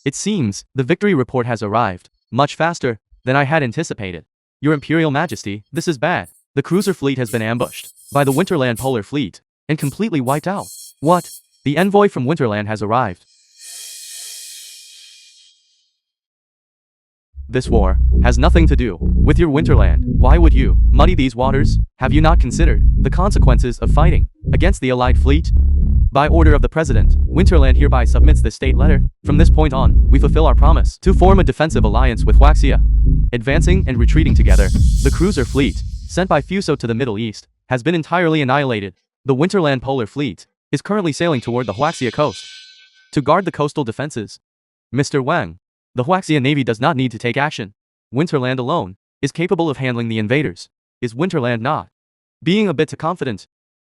It seems the victory report has arrived, much faster than I had anticipated. Your Imperial Majesty, this is bad. The cruiser fleet has been ambushed by the Winterland Polar Fleet and completely wiped out. What? The envoy from Winterland has arrived. This war has nothing to do with your Winterland. Why would you muddy these waters? Have you not considered the consequences of fighting against the Allied fleet? By order of the President, Winterland hereby submits this state letter. From this point on, we fulfill our promise to form a defensive alliance with Huaxia. Advancing and retreating together, the cruiser fleet, sent by Fuso to the Middle East, has been entirely annihilated. The Winterland Polar Fleet is currently sailing toward the Huaxia coast to guard the coastal defenses. Mr. Wang, the Huaxia Navy does not need to take action. Winterland alone is capable of handling the invaders. Is Winterland not being a bit too confident?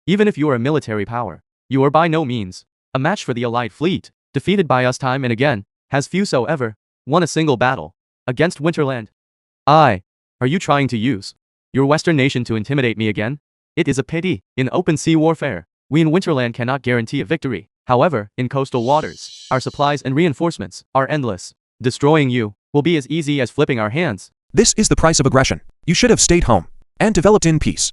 Even if you are a military power, you are by no means a match for the Allied fleet, defeated by us time and again. Has Fuso ever won a single battle against Winterland? Are you trying to use your Western nation to intimidate me again? It is a pity. In open sea warfare, we in Winterland cannot guarantee a victory. However, in coastal waters, our supplies and reinforcements are endless. Destroying you will be as easy as flipping our hands. This is the price of aggression. You should have stayed home and developed in peace.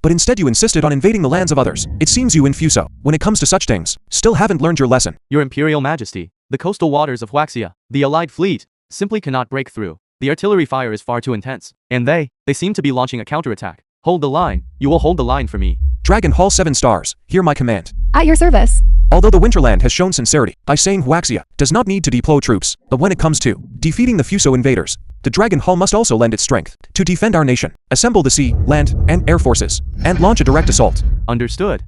But instead you insisted on invading the lands of others. It seems you in Fuso, when it comes to such things, still haven't learned your lesson. Your Imperial Majesty, the coastal waters of Huaxia, the Allied fleet, simply cannot break through. The artillery fire is far too intense, and they seem to be launching a counterattack. Hold the line. You will hold the line for me. Dragon Hall 7 stars, hear my command. At your service. Although the Winterland has shown sincerity by saying Huaxia does not need to deploy troops, but when it comes to defeating the Fuso invaders, the Dragon Hall must also lend its strength to defend our nation, assemble the sea, land, and air forces, and launch a direct assault. Understood.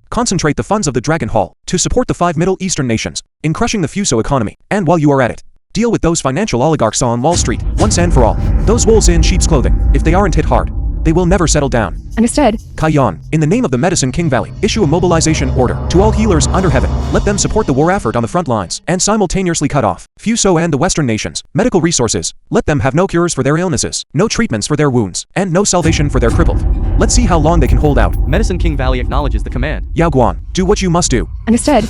Concentrate the funds of the Dragon Hall to support the 5 Middle Eastern nations in crushing the Fuso economy, and while you are at it, deal with those financial oligarchs on Wall Street, once and for all. Those wolves in sheep's clothing, if they aren't hit hard, they will never settle down. Understood. Kaiyan, in the name of the Medicine King Valley, issue a mobilization order to all healers under heaven. Let them support the war effort on the front lines and simultaneously cut off Fuso and the Western nations medical resources. Let them have no cures for their illnesses, no treatments for their wounds, and no salvation for their crippled. Let's see how long they can hold out. Medicine King Valley acknowledges the command. Yao Guan, do what you must do. Understood.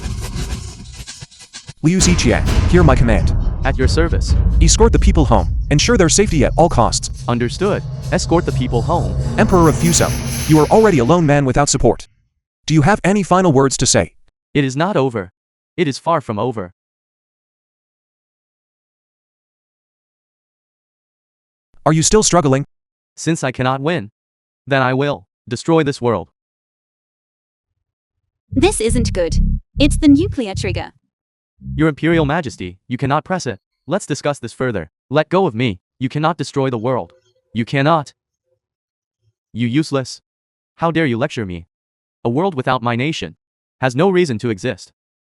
Liu Ziqian, hear my command. At your service. Escort the people home. Ensure their safety at all costs. Understood. Escort the people home. Emperor of Fuso, you are already a lone man without support. Do you have any final words to say? It is not over. It is far from over. Are you still struggling? Since I cannot win, then I will destroy this world. This isn't good. It's the nuclear trigger. Your Imperial Majesty, you cannot press it. Let's discuss this further. Let go of me. You cannot destroy the world. You cannot. You useless. How dare you lecture me? A world without my nation has no reason to exist.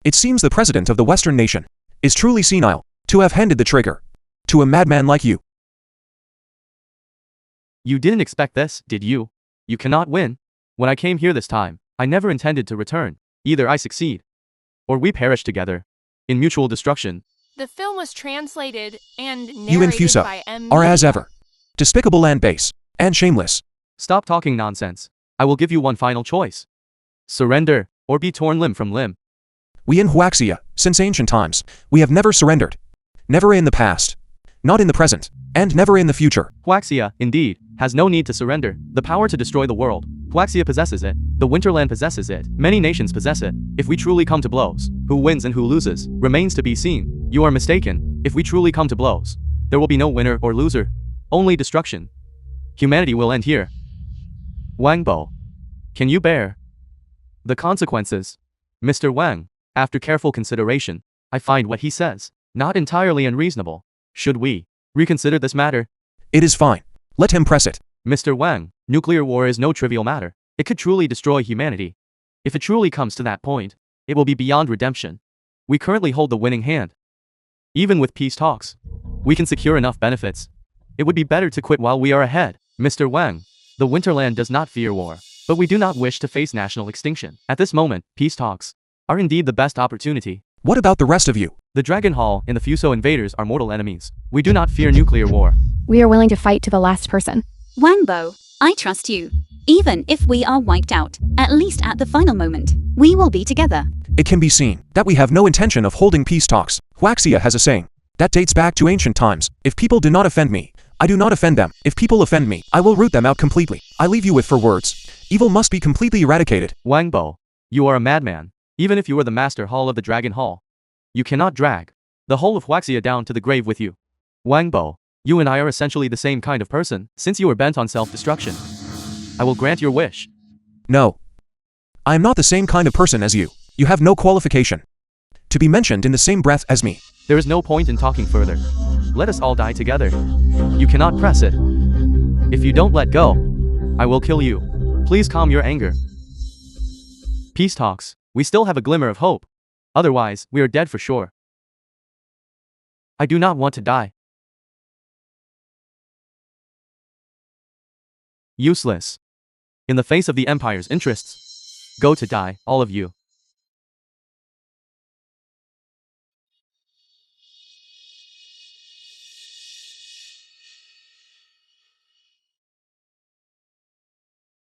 It seems the president of the Western nation is truly senile to have handed the trigger to a madman like you. You didn't expect this, did you? You cannot win. When I came here this time, I never intended to return. Either I succeed, or we perish together in mutual destruction. The film was translated and You and narrated Fuso by are as ever despicable and base and shameless. Stop talking nonsense. I will give you one final choice. Surrender, or be torn limb from limb. We in Huaxia, since ancient times, we have never surrendered. Never in the past, not in the present, and never in the future. Huaxia, indeed, has no need to surrender. The power to destroy the world. Huaxia possesses it. The Winterland possesses it. Many nations possess it. If we truly come to blows, who wins and who loses remains to be seen. You are mistaken. If we truly come to blows, there will be no winner or loser. Only destruction. Humanity will end here. Wangbo, can you bear the consequences? Mr. Wang, after careful consideration, I find what he says not entirely unreasonable. Should we reconsider this matter? It is fine. Let him press it. Mr. Wang, nuclear war is no trivial matter. It could truly destroy humanity. If it truly comes to that point, it will be beyond redemption. We currently hold the winning hand. Even with peace talks, we can secure enough benefits. It would be better to quit while we are ahead. Mr. Wang, the Winterland does not fear war, but we do not wish to face national extinction. At this moment, peace talks are indeed the best opportunity. What about the rest of you? The Dragon Hall and the Fuso invaders are mortal enemies. We do not fear nuclear war. We are willing to fight to the last person. Wangbo, I trust you. Even if we are wiped out, at least at the final moment, we will be together. It can be seen that we have no intention of holding peace talks. Huaxia has a saying that dates back to ancient times. If people do not offend me, I do not offend them. If people offend me, I will root them out completely. I leave you with 4 words. Evil must be completely eradicated. Wangbo, you are a madman. Even if you are the Master Hall of the Dragon Hall, you cannot drag the whole of Huaxia down to the grave with you. Wangbo, you and I are essentially the same kind of person. Since you are bent on self-destruction, I will grant your wish. No. I am not the same kind of person as you. You have no qualification to be mentioned in the same breath as me. There is no point in talking further. Let us all die together. You cannot press it. If you don't let go, I will kill you. Please calm your anger. Peace talks. We still have a glimmer of hope. Otherwise, we are dead for sure. I do not want to die. Useless. In the face of the Empire's interests, go to die, all of you.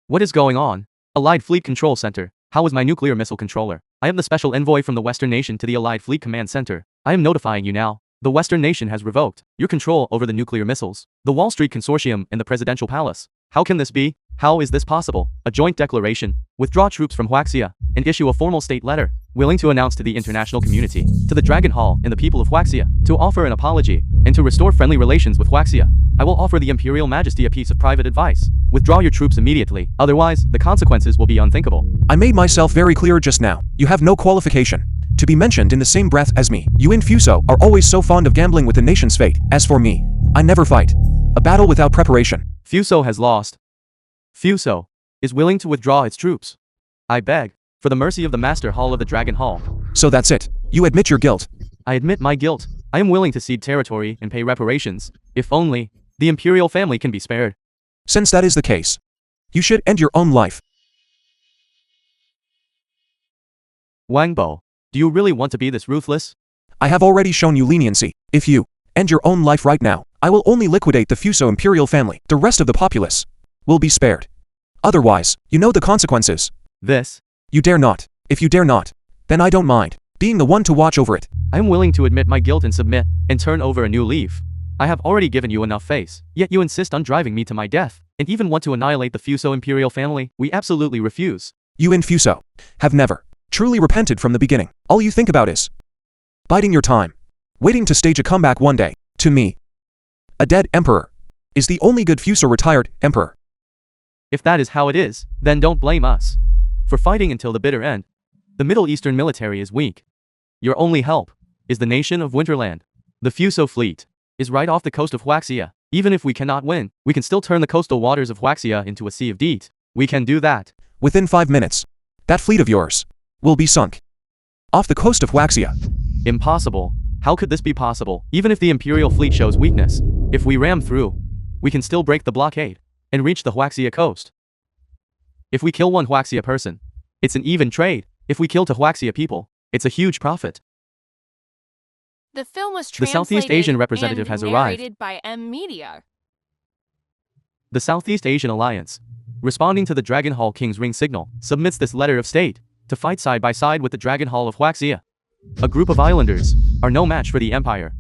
What is going on? Allied Fleet Control Center. How is my nuclear missile controller? I am the special envoy from the Western Nation to the Allied Fleet Command Center. I am notifying you now. The Western Nation has revoked your control over the nuclear missiles. The Wall Street Consortium and the Presidential Palace. How can this be? How is this possible? A joint declaration. Withdraw troops from Huaxia and issue a formal state letter, willing to announce to the international community, to the Dragon Hall and the people of Huaxia, to offer an apology, and to restore friendly relations with Huaxia. I will offer the Imperial Majesty a piece of private advice. Withdraw your troops immediately, otherwise, the consequences will be unthinkable. I made myself very clear just now. You have no qualification to be mentioned in the same breath as me. You in Fuso are always so fond of gambling with the nation's fate. As for me, I never fight a battle without preparation. Fuso has lost. Fuso is willing to withdraw its troops. I beg, for the mercy of the Master Hall of the Dragon Hall. So that's it. You admit your guilt. I admit my guilt. I am willing to cede territory and pay reparations, if only the Imperial family can be spared. Since that is the case, you should end your own life. Wangbo, do you really want to be this ruthless? I have already shown you leniency. If you end your own life right now, I will only liquidate the Fuso Imperial family. The rest of the populace will be spared. Otherwise, you know the consequences. This? You dare not. If you dare not, then I don't mind being the one to watch over it. I am willing to admit my guilt and submit, and turn over a new leaf. I have already given you enough face, yet you insist on driving me to my death, and even want to annihilate the Fuso Imperial family. We absolutely refuse. You in Fuso have never truly repented from the beginning. All you think about is biding your time, waiting to stage a comeback one day. To me, a dead emperor is the only good Fuso retired emperor. If that is how it is, then don't blame us for fighting until the bitter end. The Middle Eastern military is weak. Your only help is the nation of Winterland. The Fuso fleet is right off the coast of Huaxia. Even if we cannot win, we can still turn the coastal waters of Huaxia into a sea of deet. We can do that. Within 5 minutes, that fleet of yours will be sunk off the coast of Huaxia. Impossible. How could this be possible? Even if the Imperial fleet shows weakness, if we ram through, we can still break the blockade and reach the Huaxia coast. If we kill one Huaxia person, it's an even trade. If we kill 2 Huaxia people, it's a huge profit. The film was The Southeast Asian representative has arrived. Narrated by Media. The Southeast Asian Alliance, responding to the Dragon Hall King's Ring signal, submits this letter of state to fight side by side with the Dragon Hall of Huaxia. A group of islanders are no match for the Empire.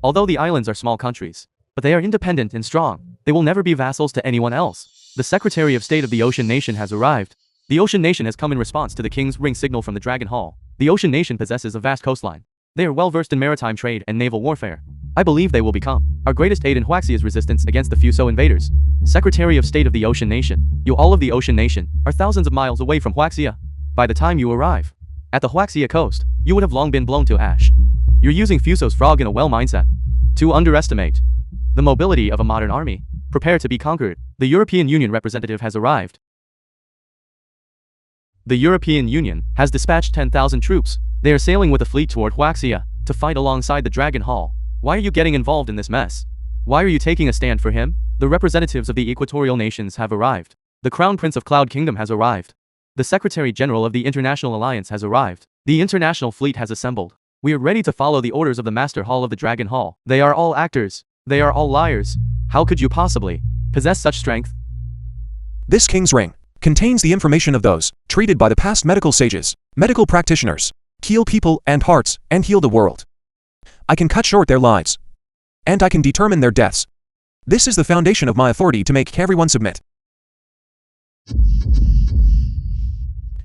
Although the islands are small countries, but they are independent and strong. They will never be vassals to anyone else. The Secretary of State of the Ocean Nation has arrived. The Ocean Nation has come in response to the King's Ring signal from the Dragon Hall. The Ocean Nation possesses a vast coastline. They are well versed in maritime trade and naval warfare. I believe they will become our greatest aid in Huaxia's resistance against the Fuso invaders. Secretary of State of the Ocean Nation, you all of the Ocean Nation are thousands of miles away from Huaxia. By the time you arrive at the Huaxia coast, you would have long been blown to ash. You're using Fuso's frog in a well mindset to underestimate the mobility of a modern army. Prepare to be conquered. The European Union representative has arrived. The European Union has dispatched 10,000 troops. They are sailing with a fleet toward Huaxia to fight alongside the Dragon Hall. Why are you getting involved in this mess? Why are you taking a stand for him? The representatives of the equatorial nations have arrived. The Crown Prince of Cloud Kingdom has arrived. The Secretary General of the International Alliance has arrived. The International Fleet has assembled. We are ready to follow the orders of the Master Hall of the Dragon Hall. They are all actors. They are all liars. How could you possibly possess such strength? This king's ring contains the information of those treated by the past medical sages, medical practitioners, heal people and hearts, and heal the world. I can cut short their lives. And I can determine their deaths. This is the foundation of my authority to make everyone submit.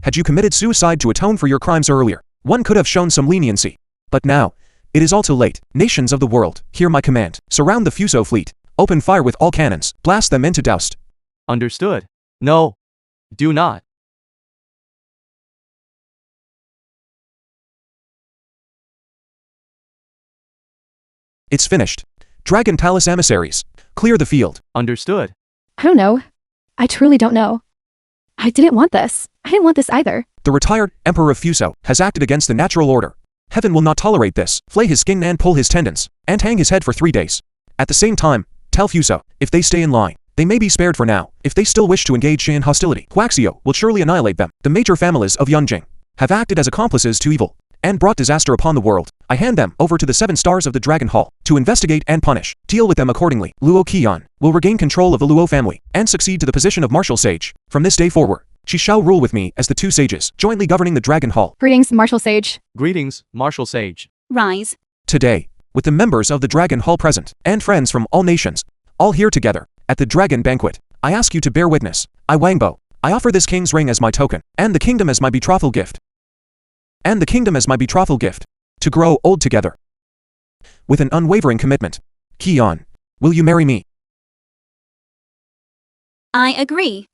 Had you committed suicide to atone for your crimes earlier, one could have shown some leniency. But now, it is all too late. Nations of the world, hear my command. Surround the Fuso fleet. Open fire with all cannons. Blast them into dust. Understood. No. Do not. It's finished. Dragon Palace emissaries, clear the field. Understood. I don't know. I truly don't know. I didn't want this. I didn't want this either. The retired Emperor of Fuso has acted against the natural order. Heaven will not tolerate this. Flay his skin and pull his tendons, and hang his head for 3 days. At the same time, tell Fuso, if they stay in line, they may be spared for now. If they still wish to engage in hostility, Huaxio will surely annihilate them. The major families of Yunjing have acted as accomplices to evil, and brought disaster upon the world. I hand them over to the 7 stars of the Dragon Hall to investigate and punish. Deal with them accordingly. Luo Qian will regain control of the Luo family and succeed to the position of Martial Sage. From this day forward, she shall rule with me as the 2 sages, jointly governing the Dragon Hall. Greetings, Martial Sage. Greetings, Martial Sage. Rise. Today, with the members of the Dragon Hall present, and friends from all nations, all here together, at the Dragon Banquet, I ask you to bear witness. I Wangbo, I offer this king's ring as my token, and the kingdom as my betrothal gift. To grow old together. With an unwavering commitment. Qian, will you marry me? I agree.